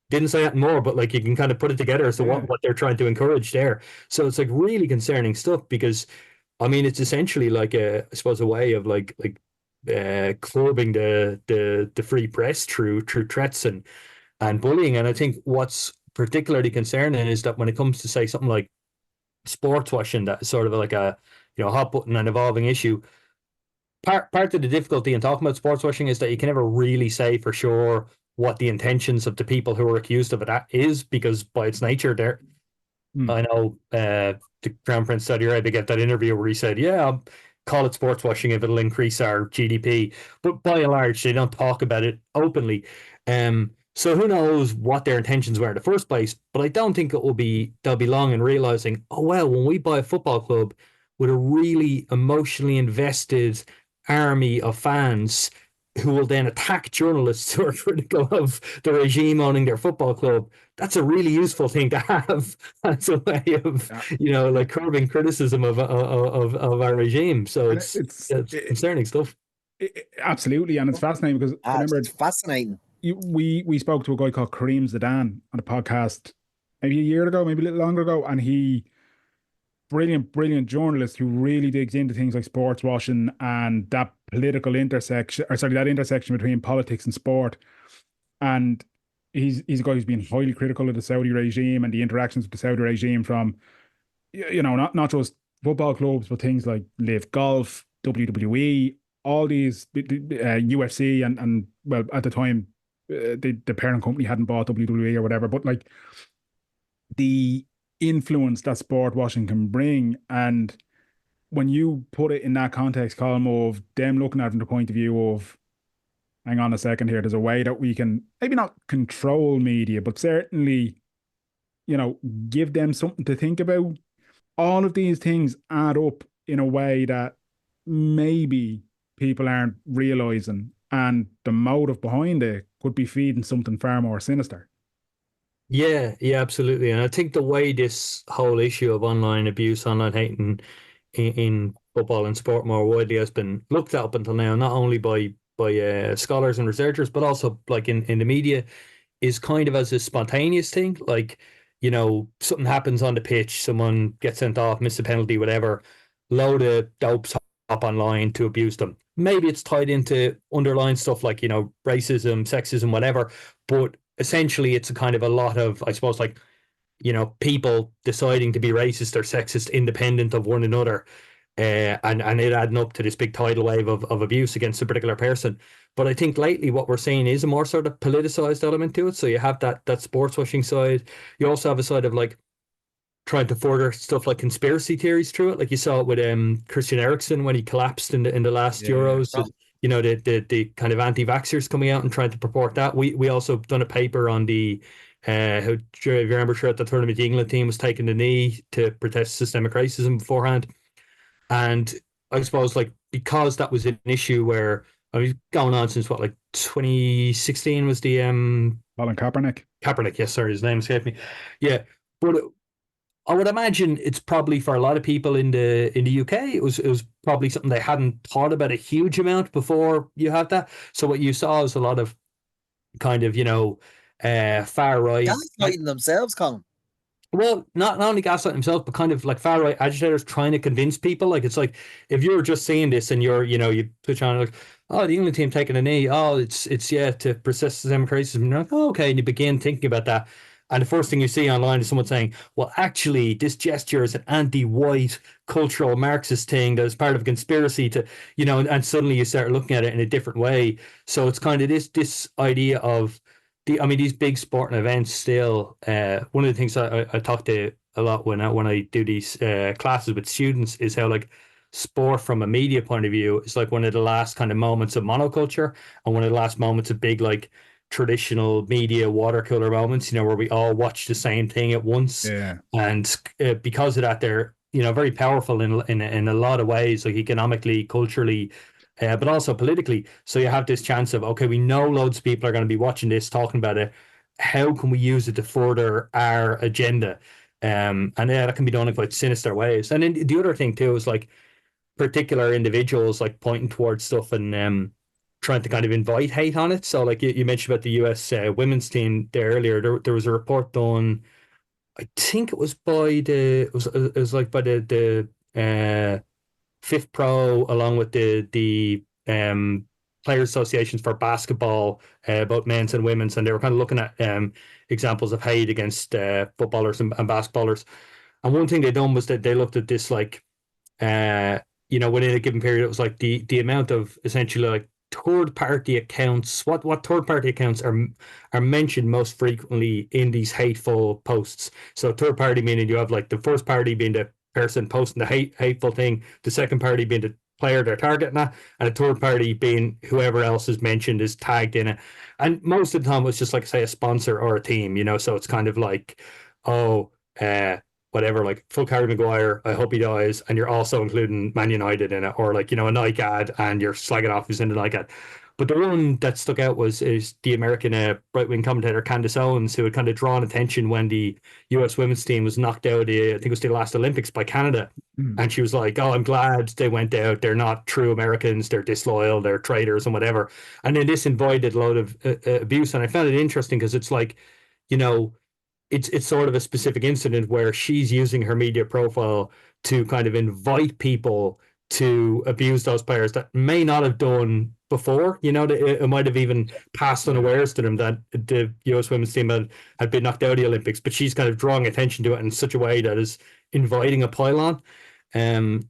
didn't say that more, but like you can kind of put it together as to what they're trying to encourage there. So it's like really concerning stuff because, I mean, it's essentially like I suppose, a way of curbing the free press through threats and bullying. And I think what's particularly concerning is that when it comes to, say, something like sports washing, that is sort of like a hot button and evolving issue. Part of the difficulty in talking about sports washing is that you can never really say for sure what the intentions of the people who are accused of it is, because by its nature, I know the Crown Prince of Saudi Arabia get that interview where he said, "Yeah, I'll call it sports washing if it'll increase our GDP," but by and large, they don't talk about it openly. So who knows what their intentions were in the first place? But I don't think they'll be long in realizing, oh well, when we buy a football club with a really emotionally invested army of fans who will then attack journalists who are critical of the regime owning their football club, that's a really useful thing to have as a way of, like, curbing criticism of our regime. So it's concerning stuff. Absolutely, and it's fascinating because I remember it's fascinating. We spoke to a guy called Kareem Zidane on a podcast maybe a year ago, maybe a little longer ago, and he, brilliant journalist who really digs into things like sports washing and that political intersection, or sorry, that intersection between politics and sport. And he's a guy who's been highly critical of the Saudi regime and the interactions with the Saudi regime from, not just football clubs, but things like Live Golf, WWE, all these, UFC, and well, at the time, the parent company hadn't bought WWE or whatever, but like the influence that sport washing can bring. And when you put it in that context, Colm, of them looking at it from the point of view of, hang on a second here, there's a way that we can maybe not control media, but certainly, give them something to think about. All of these things add up in a way that maybe people aren't realizing, and the motive behind it could be feeding something far more sinister. Yeah, absolutely. And I think the way this whole issue of online abuse, online hating in football and sport more widely has been looked at up until now, not only by scholars and researchers, but also like in the media, is kind of as a spontaneous thing. Like, something happens on the pitch, someone gets sent off, miss a penalty, whatever, load of dopes hop online to abuse them. Maybe it's tied into underlying stuff like, racism, sexism, whatever, but essentially it's a kind of a lot of, I suppose, like, people deciding to be racist or sexist independent of one another, and it adding up to this big tidal wave of abuse against a particular person. But I think lately what we're seeing is a more sort of politicized element to it. So you have that sports washing side. You also have a side of like trying to further stuff like conspiracy theories through it. Like you saw it with Christian Eriksen when he collapsed in the last Euros. So, the kind of anti-vaxxers coming out and trying to purport that. We also done a paper on the how, if you remember, sure, at the tournament, the England team was taking the knee to protest systemic racism beforehand. And I suppose, like, because that was an issue where I mean, going on since what, like 2016 was the Colin Kaepernick. Kaepernick, yes, sorry, his name escaped me. Yeah, but I would imagine it's probably, for a lot of people in the UK, it was probably something they hadn't thought about a huge amount before you had that. So what you saw is a lot of kind of far right, gaslighting themselves, Colm. Well, not only gaslighting themselves, but kind of like far right agitators trying to convince people. Like, it's like, if you're just seeing this and you switch on, like, oh, the England team taking a knee, oh, it's to process systemic racism. And you're like, oh, okay, and you begin thinking about that. And the first thing you see online is someone saying, well, actually, this gesture is an anti-white cultural Marxist thing that is part of a conspiracy to, and suddenly you start looking at it in a different way. So it's kind of this idea of these big sporting events still. One of the things I talk to a lot when I do these classes with students is how, like, sport from a media point of view is like one of the last kind of moments of monoculture and one of the last moments of big like traditional media water cooler moments, where we all watch the same thing at once. Yeah. And because of that, they're, very powerful in a lot of ways, like economically, culturally, but also politically. So you have this chance of, okay, we know loads of people are going to be watching this, talking about it. How can we use it to further our agenda? And yeah, that can be done in quite sinister ways. And then the other thing too is like particular individuals like pointing towards stuff and trying to kind of invite hate on it. So like you mentioned about the US women's team there earlier, there was a report done, I think it was by it was like by the Fifth Pro along with the players associations for basketball, both men's and women's, and they were kind of looking at examples of hate against footballers and basketballers. And one thing they done was that they looked at this like within a given period, it was like the amount of essentially like third party accounts. What third party accounts are mentioned most frequently in these hateful posts? So third party meaning you have like the first party being the person posting the hateful thing, the second party being the player they're targeting at, and the third party being whoever else is mentioned is tagged in it. And most of the time, it's just like say a sponsor or a team, So it's kind of like, oh, whatever, like full Harry Maguire, I hope he dies, and you're also including Man United in it, or like a Nike ad, and you're slagging off who's in the Nike ad. But the one that stuck out is the American right wing commentator Candace Owens, who had kind of drawn attention when the US women's team was knocked out. I think it was the last Olympics by Canada, and she was like, "Oh, I'm glad they went out. They're not true Americans. They're disloyal. They're traitors and whatever." And then this invited a lot of abuse, and I found it interesting because it's like, you know it's sort of a specific incident where she's using her media profile to kind of invite people to abuse those players that may not have done before. It might have even passed unawares to them that the US women's team had been knocked out of the Olympics, but she's kind of drawing attention to it in such a way that is inviting a pile on.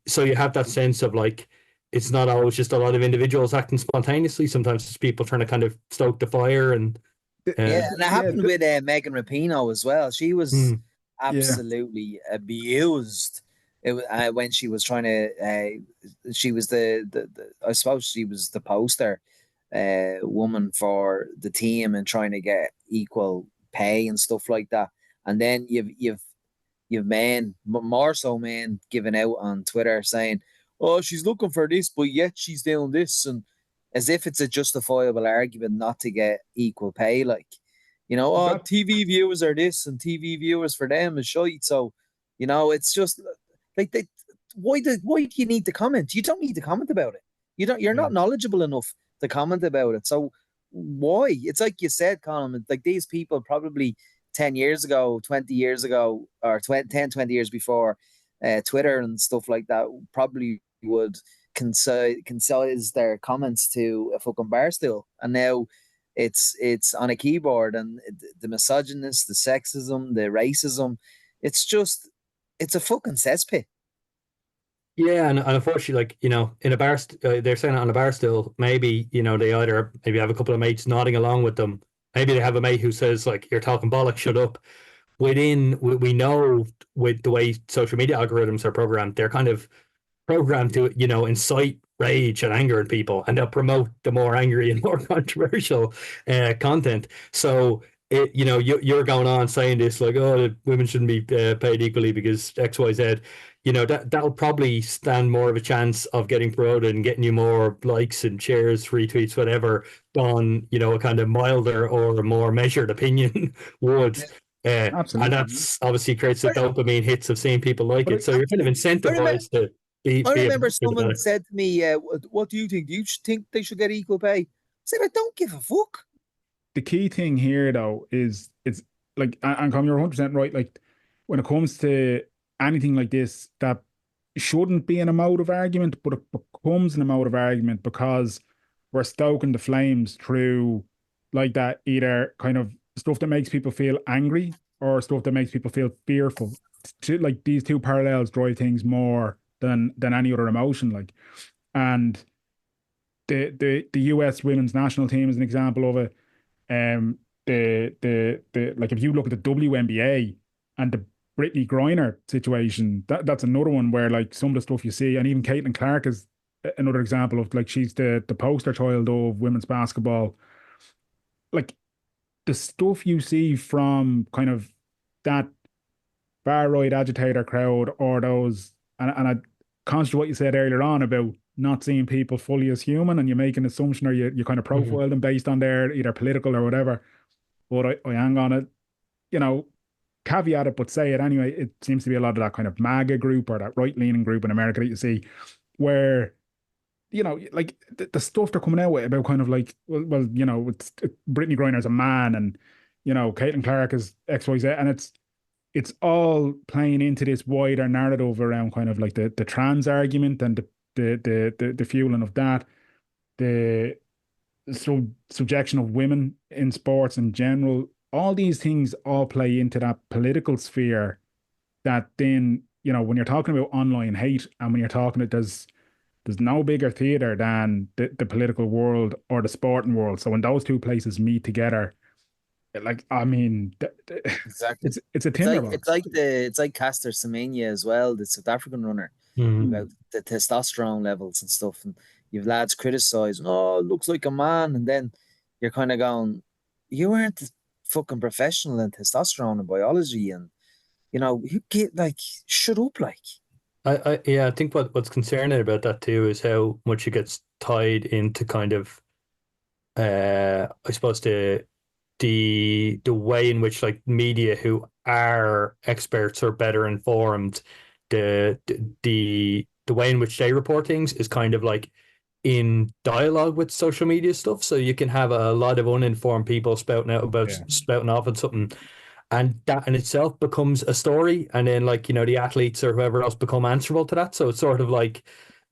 So you have that sense of like, it's not always just a lot of individuals acting spontaneously. Sometimes it's people trying to kind of stoke the fire and Yeah, and it Yeah, happened with Megan Rapinoe as well. She was yeah, absolutely abused. It was when she was trying to. She was the I suppose she was the poster woman for the team and trying to get equal pay and stuff like that. And then you've men, more so men, giving out on Twitter saying, "Oh, she's looking for this, but yet she's doing this," and as if it's a justifiable argument not to get equal pay. Like, oh, that TV viewers are this and TV viewers for them is shite. So, it's just like why do you need to comment? You don't need to comment about it. You're yeah. not knowledgeable enough to comment about it. So why? It's like you said, Colm, like these people probably 10 years ago, 20 years ago, or 20 years before Twitter and stuff like that probably would concise their comments to a fucking bar stool, and now it's on a keyboard, and the misogynist, the sexism, the racism, it's a fucking cesspit. Yeah, and unfortunately, like, in a bar, they're saying it on a bar still. Maybe, they either maybe have a couple of mates nodding along with them. Maybe they have a mate who says, like, you're talking bollocks, shut up. We know with the way social media algorithms are programmed, they're kind of programmed to, incite rage and anger in people, and they'll promote the more angry and more controversial content. So you're going on saying this like, oh, the women shouldn't be paid equally because XYZ. That'll probably stand more of a chance of getting promoted and getting you more likes and shares, retweets, whatever, on a kind of milder or more measured opinion would. And Absolutely. that's obviously creates the I, dopamine hits of seeing people like But it. So you're kind of I remember, incentivized to I be remember about someone it. said to me, "What do you think? Do you think they should get equal pay?" I said, "I don't give a fuck." the key thing here, though, is it's like, and Colm, you're 100% right. Like, when it comes to anything like this, that shouldn't be an emotive argument, but it becomes an emotive argument because we're stoking the flames through like that, either kind of stuff that makes people feel angry or stuff that makes people feel fearful. Like, these two parallels drive things more than any other emotion. Like, and the US women's national team is an example of it. Um, the like, if you look at the WNBA and the Brittany Griner situation, that's another one where like some of the stuff you see, and even Caitlin Clark is another example of like she's the poster child of women's basketball. Like the stuff you see from kind of that far right agitator crowd or those, and I conscious of what you said earlier on about not seeing people fully as human and you make an assumption or you kind of Mhm. profile them based on their either political or whatever. But I hang on it, you know, caveat it, but say it anyway. It seems to be a lot of that kind of MAGA group or that right leaning group in America that you see where, like the stuff they're coming out with about kind of like, Brittany Griner's a man and, Caitlin Clark is XYZ. And it's all playing into this wider narrative around kind of like the trans argument and the fueling of that, the subjection of women in sports in general. All these things all play into that political sphere that then, when you're talking about online hate and when you're talking about there's no bigger theater than the political world or the sporting world. So when those two places meet together, like I mean, Exactly. it's a It's like tinderbox. it's like Caster Semenya as well, the South African runner, Mhm. about the testosterone levels and stuff. And you've lads criticizing, oh, looks like a man, and then you're kind of going, you weren't a fucking professional in testosterone and biology, and you get like shut up, like. Yeah, I think what's concerning about that too is how much it gets tied into kind of I suppose the way in which like media who are experts or better informed, the way in which they report things is kind of like in dialogue with social media stuff. So you can have a lot of uninformed people Yeah, spouting off on something, and that in itself becomes a story, and then like the athletes or whoever else become answerable to that. So it's sort of like,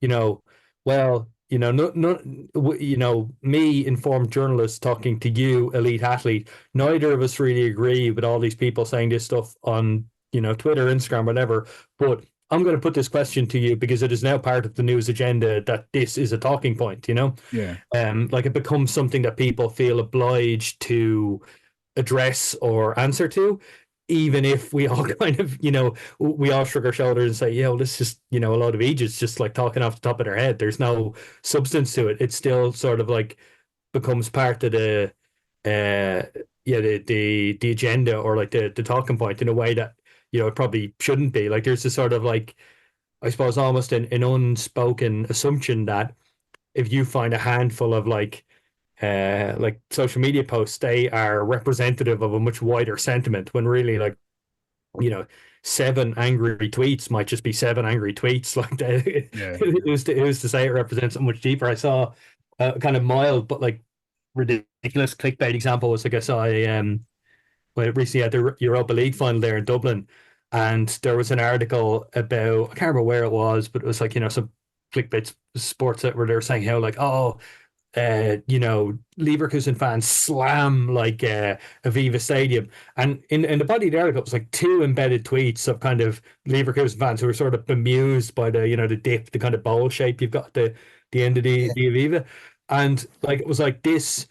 you know well, no, me, informed journalist, talking to you, elite athlete, neither of us really agree with all these people saying this stuff on Twitter, Instagram, whatever, but I'm going to put this question to you because it is now part of the news agenda that this is a talking point. yeah. Like it becomes something that people feel obliged to address or answer to, even if we all kind of, we all shrug our shoulders and say, yeah, well, this is just, a lot of idiots just like talking off the top of their head. There's no substance to it. It still sort of like becomes part of the agenda, or like the talking point, in a way that, it probably shouldn't be. Like there's this sort of like, I suppose, almost an unspoken assumption that if you find a handful of like social media posts, they are representative of a much wider sentiment, when really, like, you know 7 angry tweets might just be 7 angry tweets. Like Yeah, who's to say it represents something much deeper? I saw a kind of mild but like ridiculous clickbait example. Was like, I saw well, recently at the Europa League final there in Dublin, and there was an article about, I can't remember where it was, but it was like, some clickbait sports that were there saying how like, oh, Leverkusen fans slam like Aviva Stadium, and in the body of the article it was like two embedded tweets of kind of Leverkusen fans who were sort of bemused by the dip, the kind of bowl shape you've got at the end of Yeah. the Aviva, and like it was like this.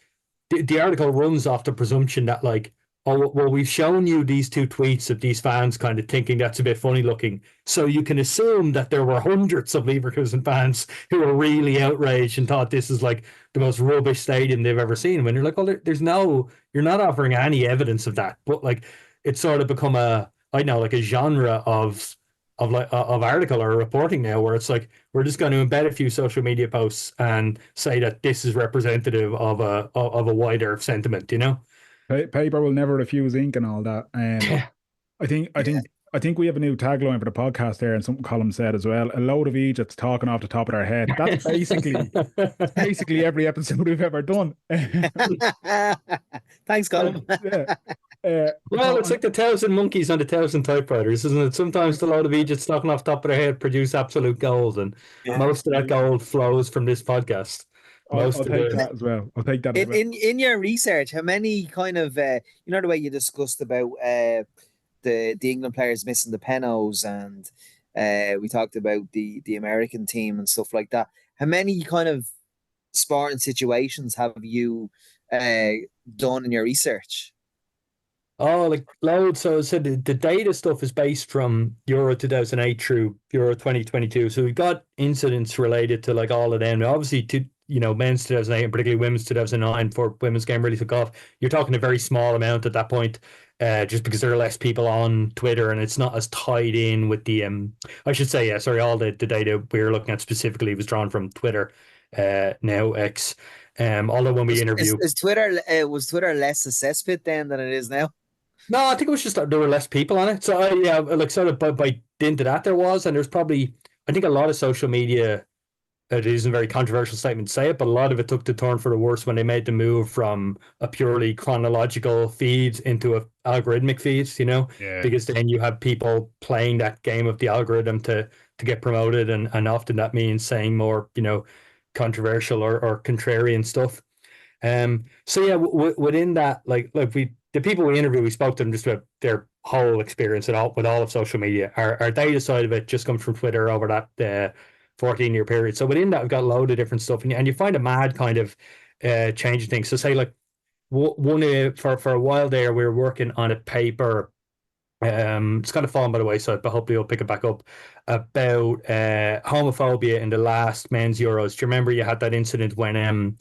The article runs off the presumption that like, oh well, we've shown you these two tweets of these fans kind of thinking that's a bit funny looking, so you can assume that there were hundreds of Leverkusen fans who were really outraged and thought this is like the most rubbish stadium they've ever seen. When you're like, well, there's no, you're not offering any evidence of that. But like, it's sort of become a, I know, like a genre of article or reporting now, where it's like, we're just going to embed a few social media posts and say that this is representative of a wider sentiment. paper will never refuse ink and all that. I think I Yeah. think I think we have a new tagline for the podcast there, and something Colm said as well. A load of Egypts talking off the top of their head. That's basically every episode we've ever done. Thanks, Colm. Yeah. Well, it's like the thousand monkeys on the thousand typewriters, isn't it? Sometimes the load of Egypts talking off the top of their head produce absolute gold, and Yeah. most of that gold flows from this podcast. I'll Most of take the that as well. I'll take that as In well. in your research, how many kind of the way you discussed about the England players missing the penos, and we talked about the American team and stuff like that. How many kind of sporting situations have you uh done in your research? Oh, like loads. So the data stuff is based from Euro 2008 through Euro 2022. So we've got incidents related to like all of them. Now, obviously, to men's 2008 and particularly women's 2009 for women's game really took off. You're talking a very small amount at that point, just because there are less people on Twitter and it's not as tied in with the I should say, yeah, sorry, all the data we were looking at specifically was drawn from Twitter, now X. Although when we interview, Is Twitter was Twitter less a cesspit then than it is now? no, I think it was just that there were less people on it. So yeah, like sort of by dint of that there was, and there's probably I think a lot of social media. It isn't a very controversial statement to say it, but a lot of it took the turn for the worse when they made the move from a purely chronological feed into a algorithmic feed. Yeah, Because then you have people playing that game of the algorithm to get promoted, and often that means saying more controversial or contrarian stuff. So yeah, within that, like the people we interview, we spoke to them just about their whole experience and all with all of social media. Our data side of it just comes from Twitter over that 14-year period. So within that, we've got a load of different stuff, and you find a mad kind of changing things. So say like one for a while there, we were working on a paper. It's kind of fallen by the wayside, but hopefully we'll pick it back up about homophobia in the last men's Euros. Do you remember you had that incident when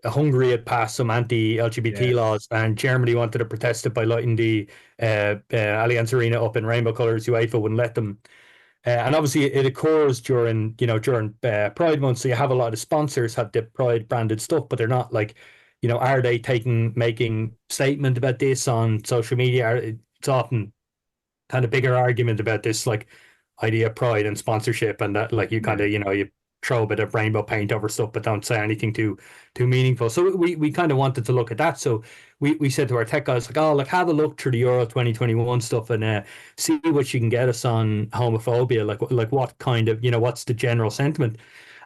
Hungary had passed some anti-LGBT yes, laws, and Germany wanted to protest it by lighting the Allianz Arena up in rainbow colors. UEFA wouldn't let them, and obviously it occurs during Pride Month, so you have a lot of sponsors have the Pride branded stuff, but they're not like, are they making statement about this on social media? It's often kind of bigger argument about this like idea of pride and sponsorship, and that like you kind yeah, of you throw a bit of rainbow paint over stuff but don't say anything too meaningful. So we kind of wanted to look at that. So we said to our tech guys like, oh, like have a look through the Euro 2021 stuff and see what you can get us on homophobia, like what kind of what's the general sentiment.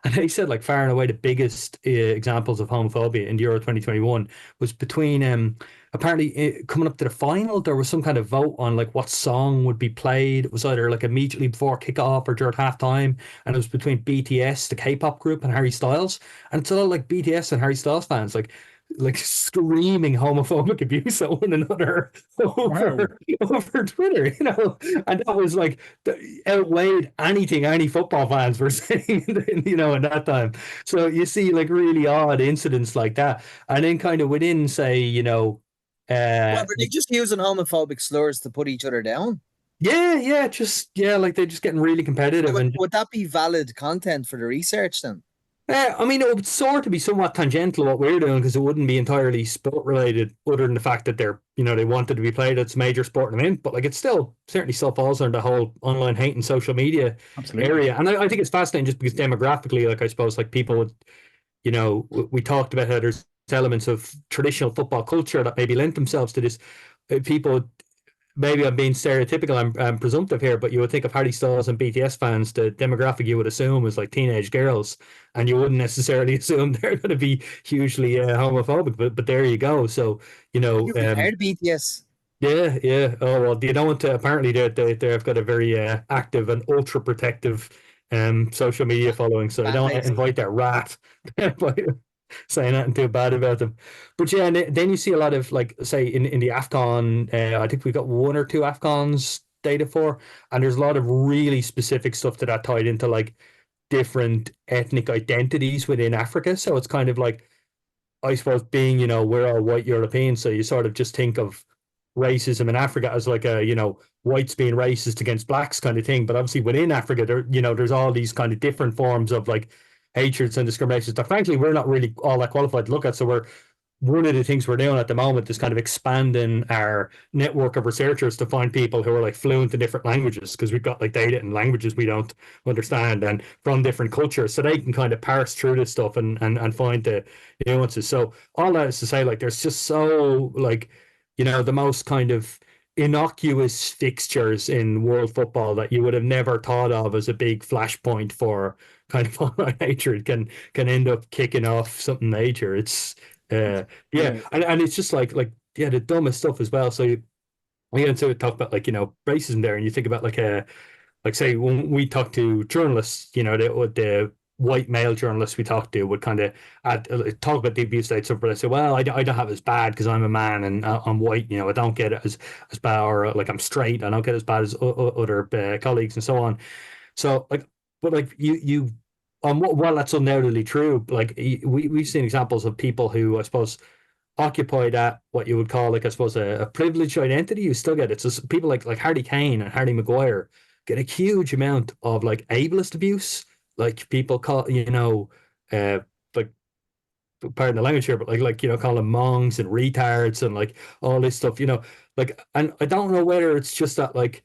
And they said like far and away the biggest examples of homophobia in the Euro 2021 was between apparently coming up to the final, there was some kind of vote on like what song would be played. It was either like immediately before kickoff or during halftime, and it was between BTS, the K-pop group, and Harry Styles. And it's all like BTS and Harry Styles fans like screaming homophobic abuse at one another wow, over Twitter, and that was like outweighed anything any football fans were saying, in that time. So you see like really odd incidents like that, and then kind of within, say, What were they like just using homophobic slurs to put each other down? yeah, just yeah, like they're just getting really competitive and Would that be valid content for the research then? I mean, it would sort of be somewhat tangential what we're doing because it wouldn't be entirely sport related, other than the fact that they wanted to be played. It's a major sport event, but like it certainly still falls under the whole online hate and social media absolutely. area. And I think it's fascinating just because demographically, like I suppose, like people would, we talked about how there's elements of traditional football culture that maybe lent themselves to this. People, maybe I'm being stereotypical and presumptive here, but you would think of Harry Styles and BTS fans, the demographic you would assume is like teenage girls, and you wouldn't necessarily assume they're going to be hugely homophobic. But there you go. So Have you even heard of BTS? yeah, yeah. Oh well, you don't. Apparently, they've got a very active and ultra protective social media following, so I Fan don't want to base. invite that rat by saying nothing too bad about them. But yeah, and then you see a lot of like say in the AFCON, I think we got one or two AFCONs data for, and there's a lot of really specific stuff to that tied into like different ethnic identities within Africa. So it's kind of like I suppose being, we're all white Europeans, so you sort of just think of racism in Africa as like a, whites being racist against blacks kind of thing. But obviously within Africa, there's all these kind of different forms of like hatreds and discriminations that frankly we're not really all that qualified to look at. So one of the things we're doing at the moment is kind of expanding our network of researchers to find people who are like fluent in different languages because we've got like data in languages we don't understand and from different cultures, so they can kind of parse through this stuff and find the nuances. So all that is to say, like, there's just so like the most kind of innocuous fixtures in world football that you would have never thought of as a big flashpoint for kind of online hatred can end up kicking off something major. It's yeah, Yeah, and it's just like yeah, the dumbest stuff as well. So we get into it, talk about like racism there, and you think about like say when we talk to journalists, the white male journalists we talk to would kind of talk about the abuse they'd suffered. I say, well, I don't have it as bad because I'm a man and I'm white. You know, I don't get it as bad, or like I'm straight. I don't get it as bad as other colleagues and so on. So like, but like you while that's undoubtedly true, like we've seen examples of people who I suppose occupy that what you would call like I suppose a privileged identity. You still get it. So people like Hardy Kane and Hardy Maguire get a huge amount of like ableist abuse. Like people call uh like pardon the language here, but like call them mongs and retards and like all this stuff. Like, and I don't know whether it's just that like,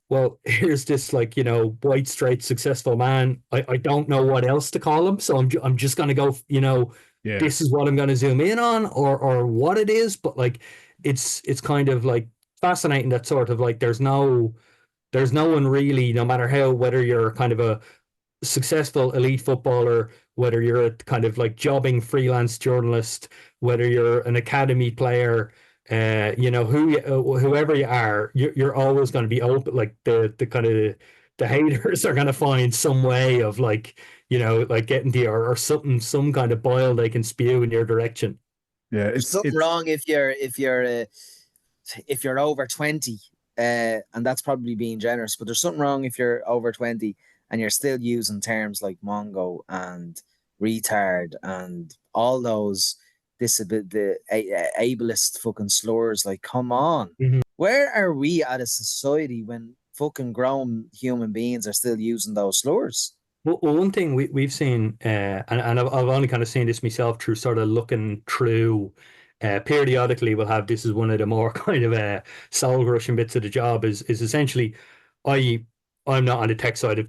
well, here's this like white straight successful man. I don't know what else to call him, so I'm just gonna go. Yeah. This is what I'm gonna zoom in on, or what it is. But like, it's kind of like fascinating that sort of like there's no one really, no matter how whether you're kind of a successful elite footballer, whether you're a kind of like jobbing freelance journalist, whether you're an academy player, whoever you are, you're always going to be open. Like the kind of the haters are going to find some way of like like getting to you, or something, some kind of boil they can spew in your direction. Yeah, There's something wrong if you're over 20, and that's probably being generous. But there's something wrong if you're over 20 and you're still using terms like mongo and retard and all those ableist fucking slurs. Like, come on, where are we at a society when fucking grown human beings are still using those slurs? Well, one thing we've seen, and I've only kind of seen this myself through sort of looking through, periodically we'll have, this is one of the more kind of soul crushing bits of the job, is essentially, I I'm not on the tech side of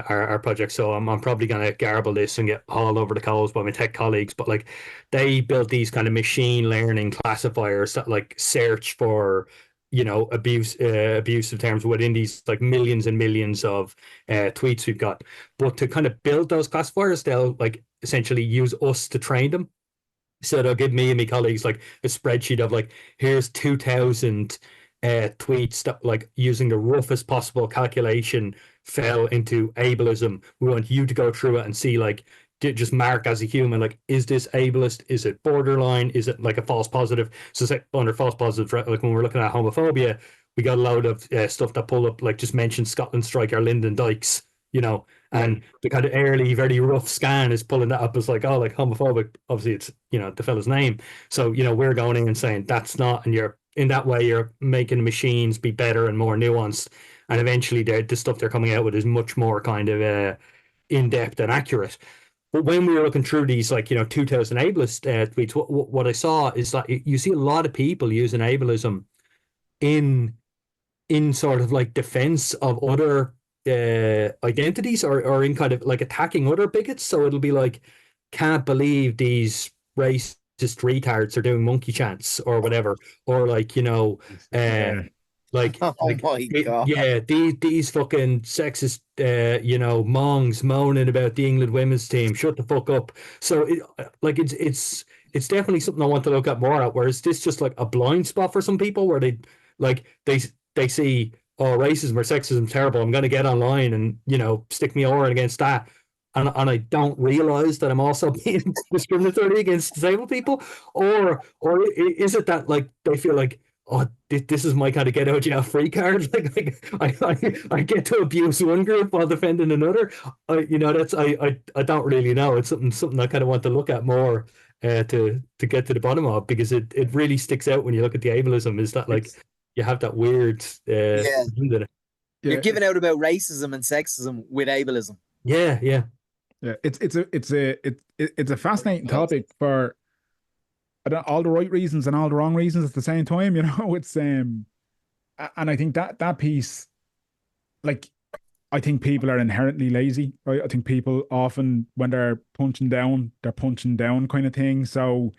our project, so I'm probably going to garble this and get hauled over the coals by my tech colleagues. But like, they built these kind of machine learning classifiers that like search for abusive terms within these like millions and millions of tweets we've got. But to kind of build those classifiers, they'll like essentially use us to train them. So they'll give me and my colleagues like a spreadsheet of like, here's 2,000 tweets that like using the roughest possible calculation fell into ableism. We want you to go through it and see like, just mark as a human, like, is this ableist? Is it borderline? Is it like a false positive? So it's like under false positive, like when we're looking at homophobia, we got a load of stuff that pull up, like just mentioned Scotland striker Lyndon Dykes, and the kind of early, very rough scan is pulling that up as like, oh, like homophobic. Obviously, it's the fella's name. So we're going in and saying that's not, and you're in that way you're making the machines be better and more nuanced, and eventually the stuff they're coming out with is much more kind of in depth and accurate. But when we were looking through these, like 2,000 ableist tweets, what I saw is that you see a lot of people using ableism in sort of like defense of other identities, or in kind of like attacking other bigots. So it'll be like, can't believe these racist retards are doing monkey chants or whatever, or like yeah. like, Oh my God. yeah, these fucking sexist, mongs moaning about the England women's team. Shut the fuck up. So it's definitely something I want to look at more at. Where is this just like a blind spot for some people, where they see, oh, racism or sexism terrible, I'm going to get online and stick me over against that. And I don't realize that I'm also being discriminatory against disabled people, or is it that like they feel like, oh, this is my kind of get out of jail free card. I get to abuse one group while defending another. I don't really know. It's something I kind of want to look at more to get to the bottom of, because it really sticks out when you look at the ableism. Is that like you have that weird Yeah. Yeah, You're giving out about racism and sexism with ableism. yeah. It's a fascinating topic for all the right reasons and all the wrong reasons at the same time. It's and I think that piece, like, I think people are inherently lazy, right? I think people often, when they're punching down kind of thing. So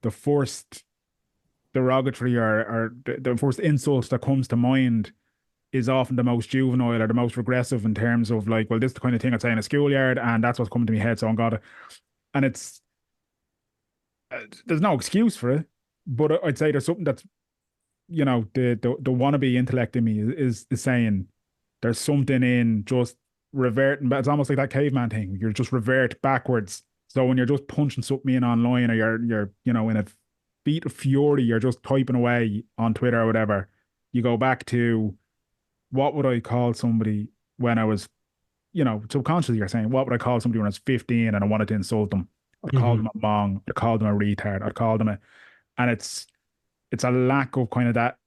the first derogatory or the first insult that comes to mind is often the most juvenile or the most regressive, in terms of like, well, this is the kind of thing I'd say in a schoolyard, and that's what's coming to my head, so I'm got it. And it's there's no excuse for it, but I'd say there's something that's, the wannabe intellect in me is saying there's something in just reverting, but it's almost like that caveman thing. You're just revert backwards. So when you're just punching something in online, or you're in a beat of fury, you're just typing away on Twitter or whatever, you go back to, what would I call somebody when I was, subconsciously you're saying, what would I call somebody when I was 15 and I wanted to insult them? I'd call them a mong, I'd call them a retard, I'd call them and it's a lack of kind of that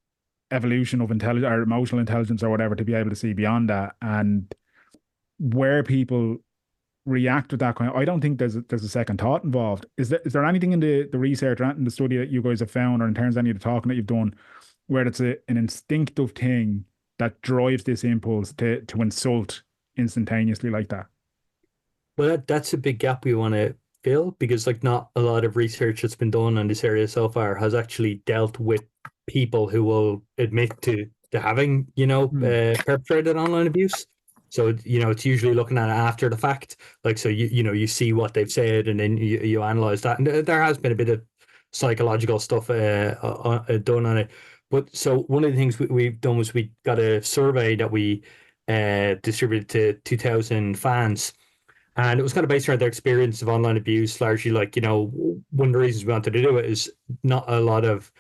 evolution of intelligence or emotional intelligence or whatever, to be able to see beyond that. And where people react with that kind of, I don't think there's a second thought involved. Is there anything in the research or anything in the study that you guys have found, or in terms of any of the talking that you've done, where it's an instinctive thing that drives this impulse to insult instantaneously like that? Well, that's a big gap we want to fill, because like not a lot of research that's been done on this area so far has actually dealt with people who will admit to having, perpetrated online abuse. So, it's usually looking at it after the fact. Like, so you see what they've said, and then you analyze that. And there has been a bit of psychological stuff done on it. But so one of the things we've done was we got a survey that we distributed to 2,000 fans. And it was kind of based around their experience of online abuse, largely. Like, one of the reasons we wanted to do it is not a lot of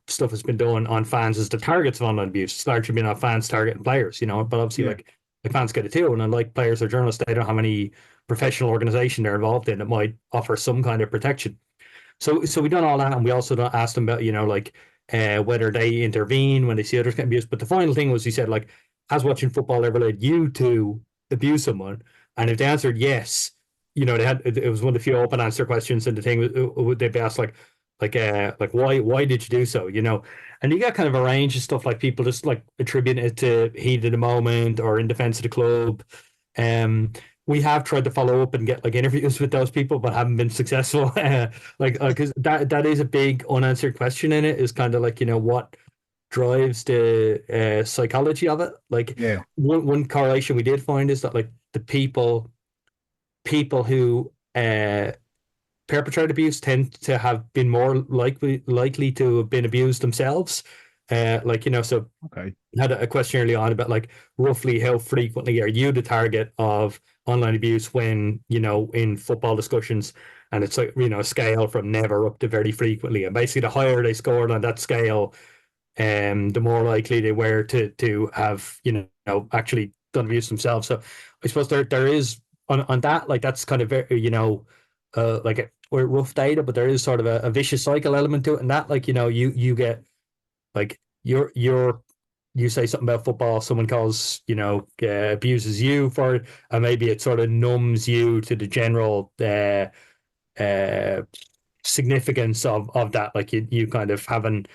stuff has been done on fans as the targets of online abuse. It's largely been on fans targeting players, but obviously, like fans get it too. And unlike players or journalists, they don't have any professional organization they're involved in that might offer some kind of protection. So we done all that, and we also asked them about, whether they intervene when they see others get abused. But the final thing was, he said, like, has watching football ever led you to abuse someone? And if they answered yes, it was one of the few open answer questions, and the thing they'd be asked like why did you do so? And you get kind of a range of stuff, like people just like attributing it to heat of the moment or in defense of the club. We have tried to follow up and get like interviews with those people, but haven't been successful. Because that is a big unanswered question in it, is kind of like, what drives the psychology of it. Like, one correlation we did find is that like the people who perpetrate abuse tend to have been more likely to have been abused themselves. So okay, had a question early on about like roughly how frequently are you the target of online abuse when, in football discussions, and it's like, a scale from never up to very frequently, and basically the higher they scored on that scale, the more likely they were to have, actually done abuse themselves. So I suppose there is on that, like, that's kind of very, like rough data, but there is sort of a vicious cycle element to it. And that, like, you get like you say something about football, someone calls, abuses you for it, and maybe it sort of numbs you to the general significance of that. Like, you kind of having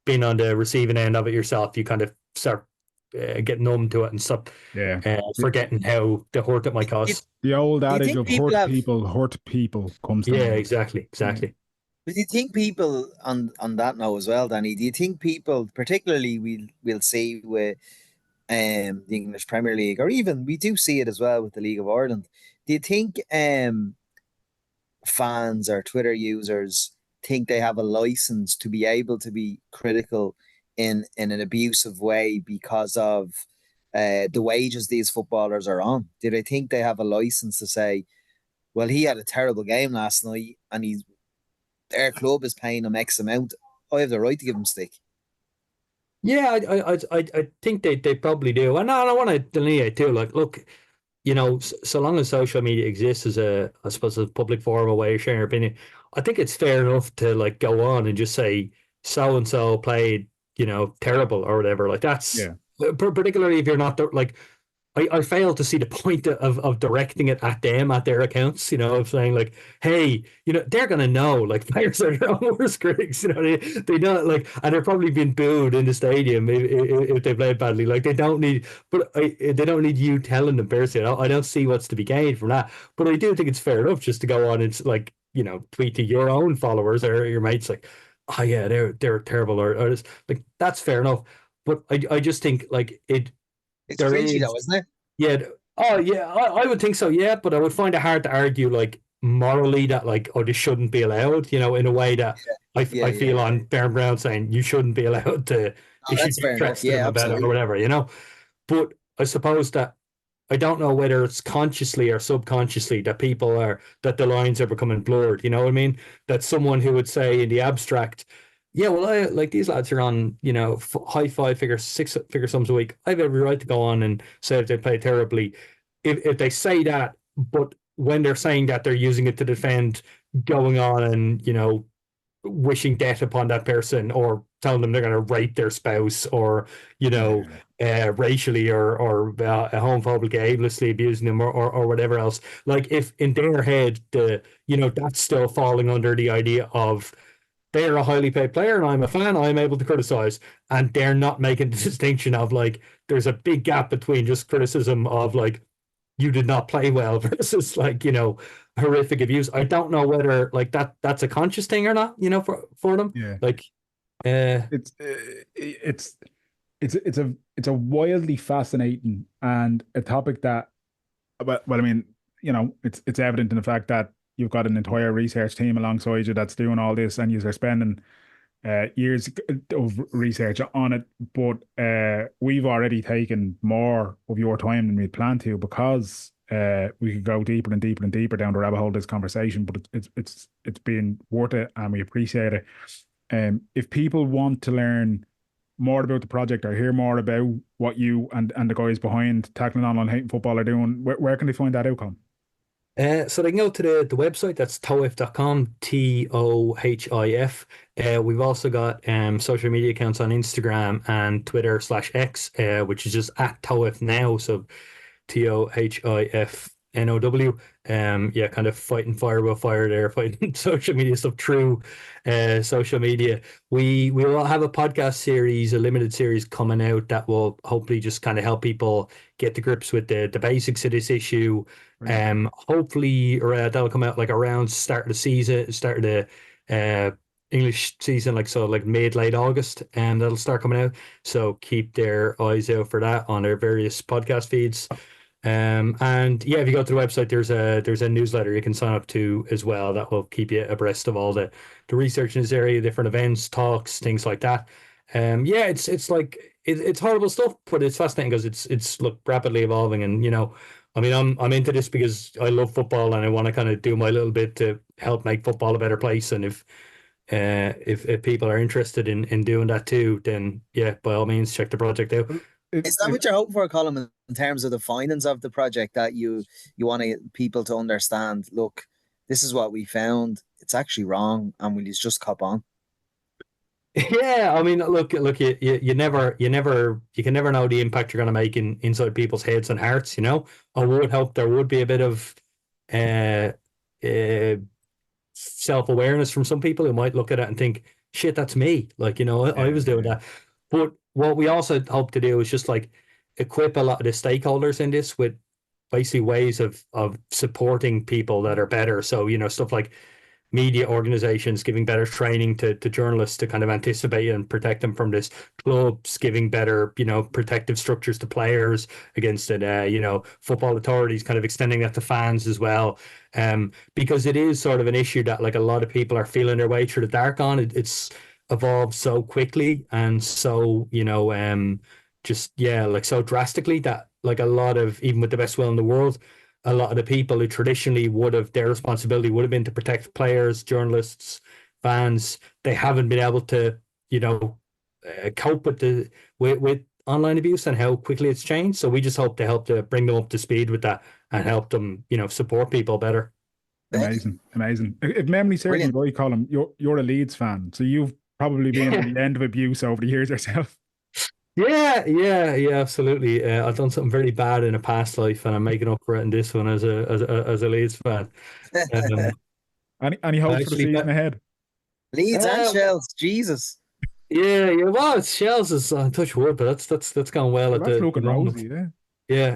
been on the receiving end of it yourself, you kind of start getting numb to it and stop forgetting how the hurt it might cause. The old Do you adage think of people have? hurt people comes to mind. Exactly. But do you think people on that now as well, Danny? Do you think people, particularly we'll see with the English Premier League, or even we do see it as well with the League of Ireland? Do you think fans or Twitter users think they have a license to be able to be critical in an abusive way because of the wages these footballers are on? Do they think they have a license to say, well, he had a terrible game last night and their club is paying him X amount, I have the right to give him stick? Yeah, I think they probably do. And I want to delineate too. Like, look, so long as social media exists as I suppose, a public forum, a way of sharing your opinion, I think it's fair enough to like go on and just say so and so played, terrible or whatever. Like, that's particularly if you're not like. I fail to see the point of directing it at them, at their accounts, of saying like, hey, they're going to know, like, players are their own worst critics, they don't, like, and they're probably been booed in the stadium if they played badly. Like, they don't need you telling them personally. I don't see what's to be gained from that. But I do think it's fair enough just to go on and, like, tweet to your own followers or your mates like, oh yeah, they're terrible, or just, like, that's fair enough. But I just think, like, it's cringy though, isn't it? Yeah. Oh, yeah. I would think so. Yeah, but I would find it hard to argue, like, morally that, like, this shouldn't be allowed. In a way that I feel on Darren Brown saying you shouldn't be allowed to issue that's fair enough. threats to them about it or whatever. But I suppose that I don't know whether it's consciously or subconsciously that that the lines are becoming blurred. You know what I mean? That someone who would say in the abstract, yeah, well, I like these lads are on, high five figure, six figure sums a week. I have every right to go on and say if they play terribly. If they say that, but when they're saying that, they're using it to defend going on and, wishing death upon that person or telling them they're going to rape their spouse or, Yeah. racially or homophobic, ableistly abusing them or whatever else. Like if in their head, that's still falling under the idea of they're a highly paid player and I'm a fan, I'm able to criticize. And they're not making the distinction of like, there's a big gap between just criticism of like, you did not play well versus like, horrific abuse. I don't know whether like that's a conscious thing or not, for them. Yeah. Like, uh, It's it's a wildly fascinating and a topic that, well, I mean, it's evident in the fact that you've got an entire research team alongside you that's doing all this, and you're spending years of research on it. But we've already taken more of your time than we planned to, because we could go deeper and deeper and deeper down the rabbit hole of this conversation. But it's been worth it, and we appreciate it. If people want to learn more about the project or hear more about what you and the guys behind Tackling Online Hate Football are doing, where can they find that outcome? So they can go to the website, that's tohif.com, TOHIF. We've also got social media accounts on Instagram and Twitter/X, which is just at TOHIF now. So TOHIFNOW. Yeah, kind of fighting fire with fire there, fighting social media stuff through social media. We will have a podcast series, a limited series coming out that will hopefully just kind of help people get to grips with the basics of this issue. Right. Hopefully that'll come out like around start of the season, start of the English season, like mid late August, and that'll start coming out. So keep their eyes out for that on their various podcast feeds. And yeah, if you go to the website, there's a newsletter you can sign up to as well that will keep you abreast of all the research in this area, different events, talks, things like that. Yeah, it's like it's horrible stuff, but it's fascinating because it's look rapidly evolving, and I mean, I'm into this because I love football and I want to kind of do my little bit to help make football a better place. And if people are interested in doing that too, then yeah, by all means, check the project out. Is that what you're hoping for, Colm, in terms of the findings of the project, that you want people to understand, look, this is what we found, it's actually wrong, and will you just cop on? Yeah, I mean, look, you can never know the impact you're going to make inside people's heads and hearts. I would hope there would be a bit of uh, uh, self-awareness from some people who might look at it and think, shit, that's me. Like, I was doing that. But what we also hope to do is just like equip a lot of the stakeholders in this with basically ways of supporting people that are better. So, stuff like media organizations giving better training to journalists to kind of anticipate and protect them from this, clubs giving better protective structures to players against it, football authorities kind of extending that to fans as well, because it is sort of an issue that like a lot of people are feeling their way through the dark on. It's evolved so quickly and so just like so drastically that like a lot of, even with the best will in the world, a lot of the people who traditionally their responsibility would have been to protect players, journalists, fans, they haven't been able to, cope with online abuse and how quickly it's changed. So we just hope to help to bring them up to speed with that and help them, support people better. Amazing. If memory serves me right, Colm, you're a Leeds fan, so you've probably been on the end of abuse over the years yourself. Yeah, absolutely. I've done something very bad in a past life, and I'm making up for it in this one as a Leeds fan. Any hopes for the season ahead? Leeds and Shells, Jesus. Yeah. Well, Shells is touch wood, but that's gone well at that's looking rosy, yeah.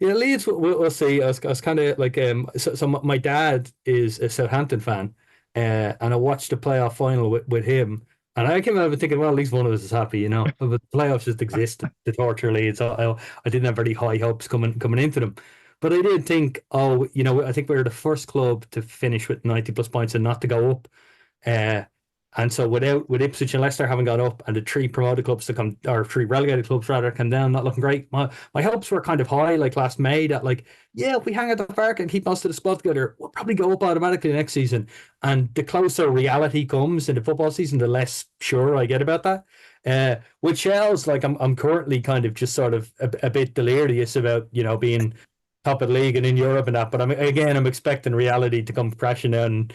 Yeah. Leeds, we'll see. I was kind of like so my dad is a Southampton fan, and I watched the playoff final with him. And I came out of it thinking, well, at least one of us is happy, But the playoffs just exist to torture Leeds. I didn't have very high hopes coming into them. But I did think, I think we were the first club to finish with 90 plus points and not to go up. And so with Ipswich and Leicester having gone up and the three promoted clubs to come, or three relegated clubs rather, come down, not looking great. My hopes were kind of high, like last May, that like, yeah, if we hang out the park and keep most of the squad together, we'll probably go up automatically next season. And the closer reality comes in the football season, the less sure I get about that. With Shells, like I'm currently kind of just sort of a bit delirious about, being top of the league and in Europe and that. But I'm expecting reality to come crashing down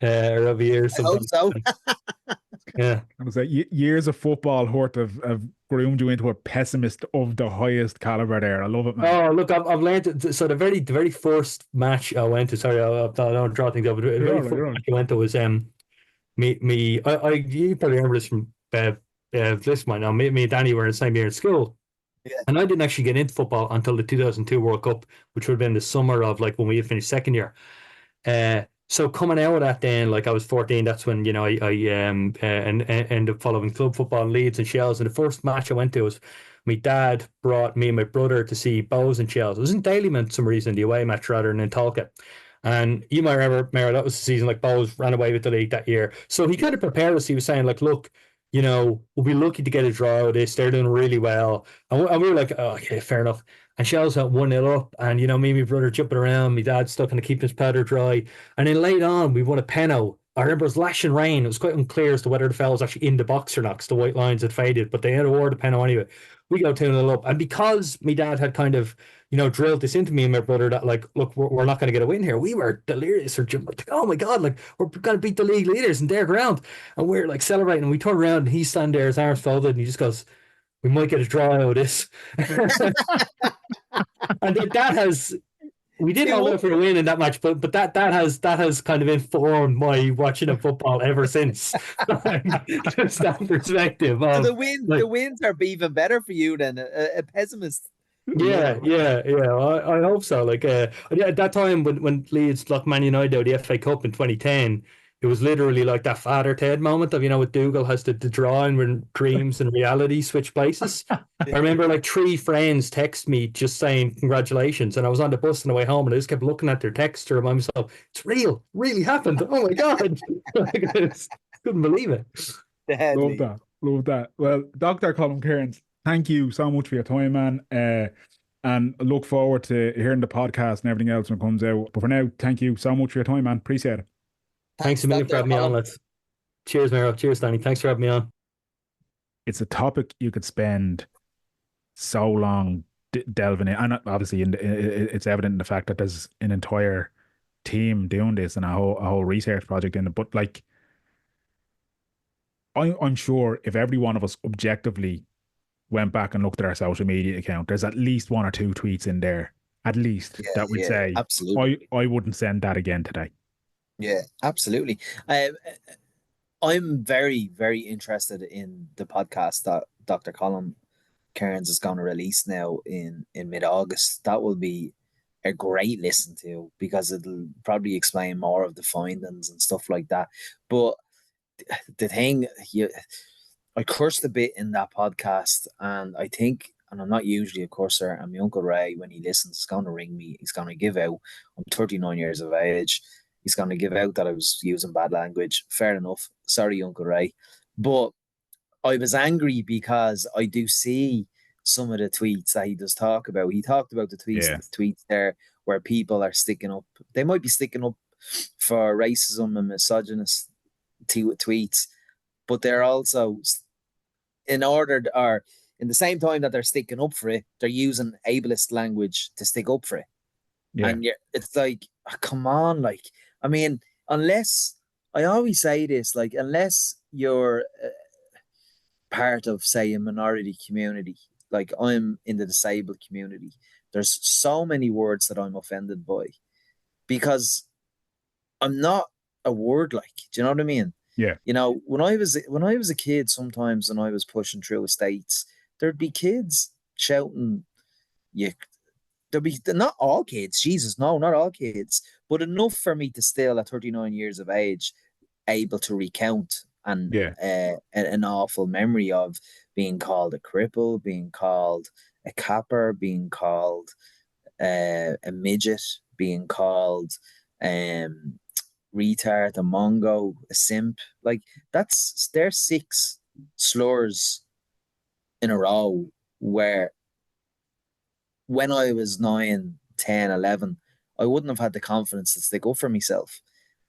over years I hope sometime. so. Yeah. I was like, years of football hurt have groomed you into a pessimist of the highest caliber there. I love it, man. Oh, look, I've learned. So the very first match I went to, sorry, I don't draw things up, but the very first match I went to was you probably remember this from this one now. Me and Danny were in the same year in school. Yeah. And I didn't actually get into football until the 2002 World Cup, which would have been the summer of like when we had finished second year. So coming out of that, then like I was 14. That's when I ended up following club football in Leeds and Shells. And the first match I went to was my dad brought me and my brother to see Bows and Shells. It was in Dalymount for some reason, the away match rather than in Talca. And you might remember, Mero, that was the season like Bows ran away with the league that year. So he kind of prepared us. He was saying like, look, we'll be lucky to get a draw out of this. They're doing really well. And we were like, oh, okay, fair enough. And Shells went 1-0 up. And, me and my brother jumping around. My dad stuck in the keeping his powder dry. And then late on, we won a penalty. I remember it was lashing rain. It was quite unclear as to whether the fella was actually in the box or not because the white lines had faded. But they had awarded the penalty anyway. We go 2-0 up. And because my dad had kind of, drilled this into me and my brother that, like, look, we're not going to get a win here. We were delirious. Or like, oh, my God, like, we're going to beat the league leaders in their ground. And we're, like, celebrating. And we turn around and he's standing there, his arms folded, and he just goes, we might get a draw out of this. And we didn't all go for a win in that match, but that has kind of informed my watching of football ever since. Just that perspective. So the wins are even better for you than a pessimist. Yeah. I hope so. Like, at that time when Leeds locked Man United out of the FA Cup in 2010, it was literally like that Father Ted moment of, with Dougal has the drawing when dreams and reality switch places. I remember like 3 friends text me just saying congratulations, and I was on the bus on the way home and I just kept looking at their text to remind myself, it's real, really happened. Oh my God. I couldn't believe it. Deadly. Love that. Well, Dr. Colm Kearns, thank you so much for your time, man. And I look forward to hearing the podcast and everything else when it comes out. But for now, thank you so much for your time, man. Appreciate it. Thanks a million for having me on, lads. Cheers, Mero. Cheers, Danny. Thanks for having me on. It's a topic you could spend so long delving in, and obviously it's evident in the fact that there's an entire team doing this and a whole research project in it. But like, I'm sure if every one of us objectively went back and looked at our social media account, there's at least 1 or 2 tweets in there, at least, that would say, absolutely, I wouldn't send that again today. Yeah, absolutely. I'm very, very interested in the podcast that Dr. Colm Kearns is going to release now in mid-August. That will be a great listen to because it'll probably explain more of the findings and stuff like that. But the thing, I cursed a bit in that podcast, and I think, and I'm not usually a curser, and my Uncle Ray, when he listens, is going to ring me. He's going to give out, I'm 39 years of age. He's going to give out that I was using bad language. Fair enough. Sorry, Uncle Ray. But I was angry because I do see some of the tweets that he does talk about. He talked about the tweets there where people are sticking up. They might be sticking up for racism and misogynist tweets, but they're also, in the same time that they're sticking up for it, they're using ableist language to stick up for it. Yeah. And it's like, oh, come on, like, I mean, unless, I always say this, like, unless you're part of, say, a minority community, like I'm in the disabled community, there's so many words that I'm offended by because I'm not a word, like, do you know what I mean? Yeah. When I was a kid, sometimes when I was pushing through estates, there'd be kids shouting, there'd be, not all kids, Jesus, no, not all kids, but enough for me to still, at 39 years of age, able to recount an awful memory of being called a cripple, being called a capper, being called a midget, being called retard, a mongo, a simp. Like there's 6 slurs in a row where when I was 9, 10, 11, I wouldn't have had the confidence to stick up for myself.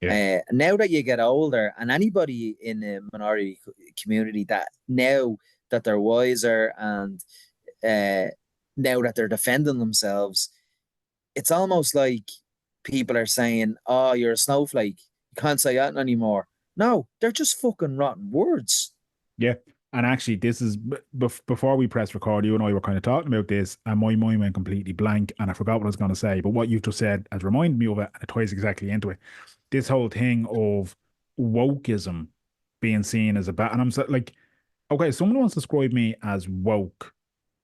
Yeah. Now that you get older, and anybody in a minority community that now that they're wiser and now that they're defending themselves, it's almost like people are saying, "Oh, you're a snowflake. You can't say that anymore." No, they're just fucking rotten words. Yeah. And actually, this is before we press record, you and I were kind of talking about this, and my mind went completely blank, and I forgot what I was going to say. But what you just said has reminded me of it, and it ties exactly into it. This whole thing of wokeism being seen as a bad, and I'm like, okay, someone wants to describe me as woke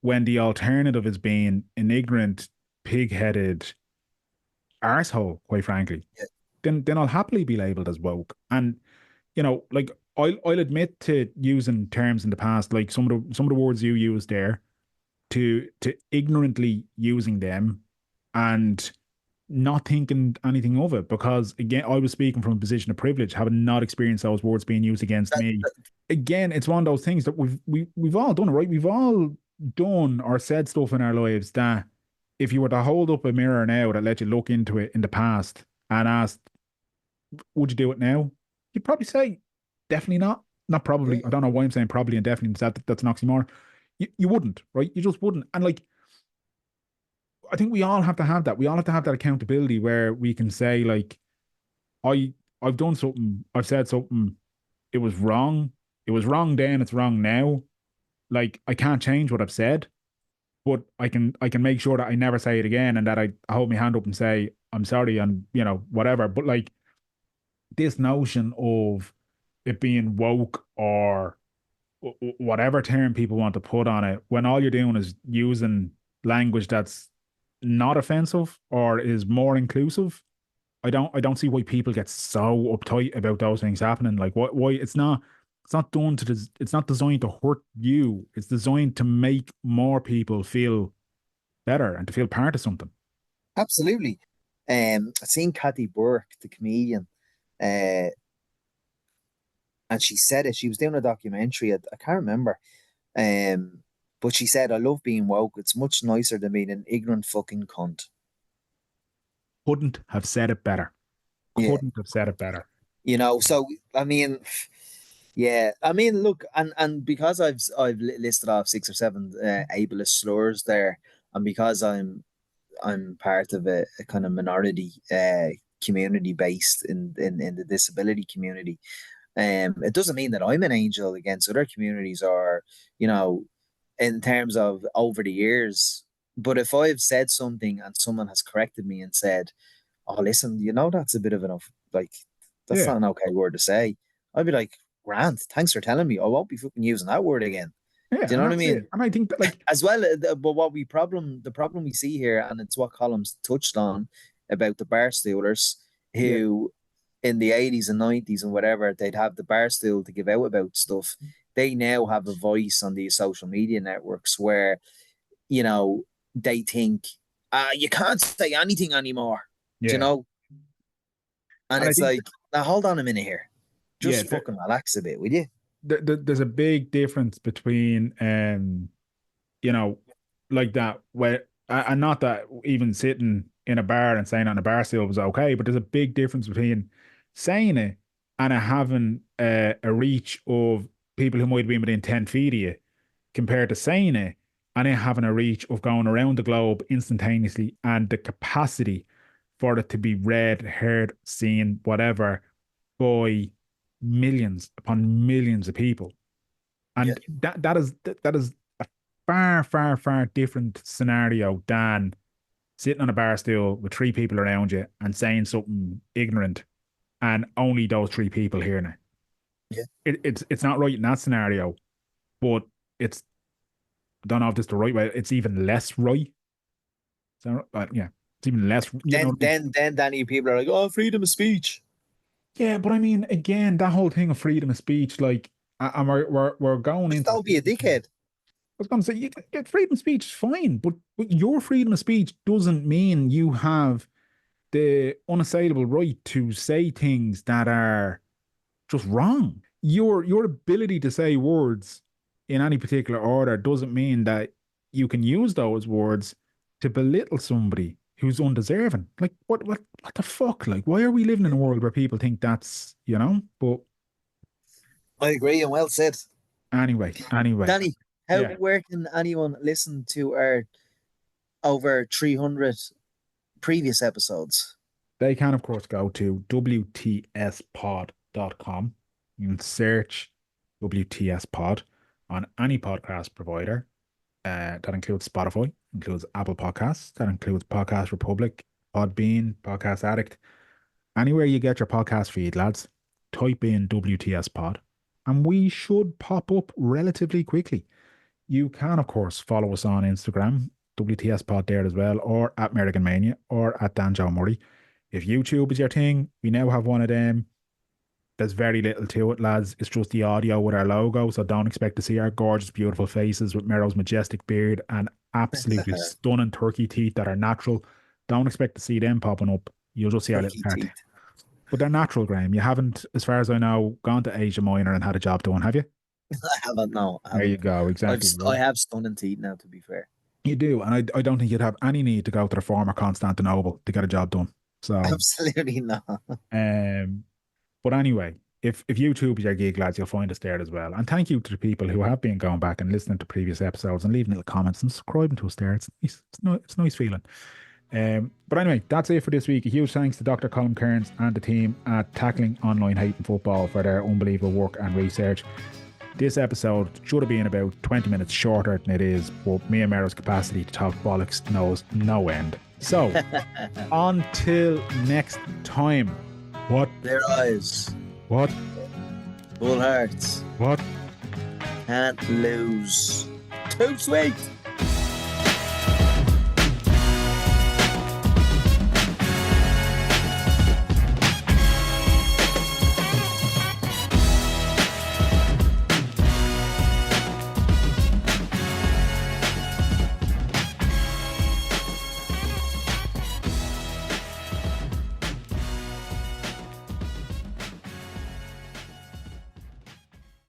when the alternative is being an ignorant, pig-headed arsehole, quite frankly. Yeah. Then I'll happily be labeled as woke. And like I'll admit to using terms in the past, like some of the words you used there, to ignorantly using them and not thinking anything of it, because again, I was speaking from a position of privilege, having not experienced those words being used against That, me. that- Again, it's one of those things that we've all done it, right? We've all done or said stuff in our lives that if you were to hold up a mirror now that let you look into it in the past and ask, would you do it now? You'd probably say, definitely not. Not probably. I yeah, don't know why I'm saying probably and definitely. That's an oxymoron. You wouldn't, right? You just wouldn't. And like, I think we all have to have that. We all have to have that accountability where we can say, like, I I've done something, I've said something, it was wrong. It was wrong then, it's wrong now. Like, I can't change what I've said, but I can make sure that I never say it again, and that I hold my hand up and say, I'm sorry, and whatever. But like, this notion of it being woke or whatever term people want to put on it, when all you're doing is using language that's not offensive or is more inclusive, I don't see why people get so uptight about those things happening. Like, why it's not done to this, it's not designed to hurt you. It's designed to make more people feel better and to feel part of something. absolutely. I seen Kathy Burke, the comedian, uh, and she said it. She was doing a documentary. I can't remember. Um, but she said, "I love being woke. It's much nicer than being an ignorant fucking cunt." Couldn't have said it better. Yeah, Couldn't have said it better. So I mean, yeah, I mean, look, and because I've listed off 6 or 7 ableist slurs there, and because I'm part of a kind of minority community based in the disability community. It doesn't mean that I'm an angel against other communities or, you know, in terms of over the years. But if I've said something and someone has corrected me and said, "Oh, listen, that's a bit of enough, like, that's Yeah. not an okay word to say," I'd be like, "Grant, thanks for telling me. I won't be fucking using that word again." Yeah, Do you know and what I that's it. mean? And I think that, like, As well, but the problem we see here, and it's what Columns touched on about the bar stoolers yeah, who in the 80s and 90s and whatever, they'd have the bar stool to give out about stuff. They now have a voice on these social media networks where, you know, they think, you can't say anything anymore, do you yeah. know? And And I it's think, like, now hold on a minute here. yeah, Just fucking relax a bit, will you? there's a big difference between you know, like that where and not that even sitting in a bar and saying it on a bar stool was okay, but there's a big difference between saying it and it having a reach of people who might have been within 10 feet of you compared to saying it and it having a reach of going around the globe instantaneously and the capacity for it to be read, heard, seen, whatever by millions upon millions of people. Yeah, And that is a far, far, far different scenario than sitting on a bar stool with 3 people around you and saying something ignorant and only those 3 people hearing it. yeah. It's not right in that scenario, but it's I don't know if this is the right way. It's even less right. So, yeah, it's even less. You know Then, what I mean? then, Danny, people are like, "Oh, freedom of speech." Yeah, but I mean, again, that whole thing of freedom of speech, like, and we're going Just into. don't be a dickhead. Was going to say, you get freedom of speech, is fine, but your freedom of speech doesn't mean you have the unassailable right to say things that are just wrong. Your ability to say words in any particular order doesn't mean that you can use those words to belittle somebody who's undeserving. Like what the fuck? Like why are we living in a world where people think that's, you know? But I agree, and well said. anyway. Danny, Yeah. where can anyone listen to our over 300 previous episodes? They can, of course, go to WTSpod.com. You can search WTS Pod on any podcast provider. That includes Spotify, includes Apple Podcasts, that includes Podcast Republic, Podbean, Podcast Addict. Anywhere you get your podcast feed, lads, type in WTS Pod, and we should pop up relatively quickly. You can, of course, follow us on Instagram, WTS Pod there as well, or at American Mania, or at Dan Joe Murray. If YouTube is your thing, we now have one of them. There's very little to it, lads. It's just the audio with our logo, so don't expect to see our gorgeous, beautiful faces with Mero's majestic beard and absolutely stunning turkey teeth that are natural. Don't expect to see them popping up. You'll just see our little Turkey cart. teeth. But they're natural, Graham. You haven't, as far as I know, gone to Asia Minor and had a job done, have you? I haven't, no. I There you haven't. go, exactly. I have stunning teeth now, to be fair. You do, and I don't think you'd have any need to go to the former Constantinople to get a job done. So, Absolutely not. but anyway, if YouTube is your gig, lads, you'll find us there as well. And thank you to the people who have been going back and listening to previous episodes and leaving little comments and subscribing to us there. It's nice. It's nice feeling. But anyway, that's it for this week. A huge thanks to Dr. Colm Kearns and the team at Tackling Online Hate and Football for their unbelievable work and research. This episode should have been about 20 minutes shorter than it is, but me and Mero's capacity to talk bollocks knows no end. So, until next time, what? Their eyes, What? full hearts, What? can't lose. Too sweet.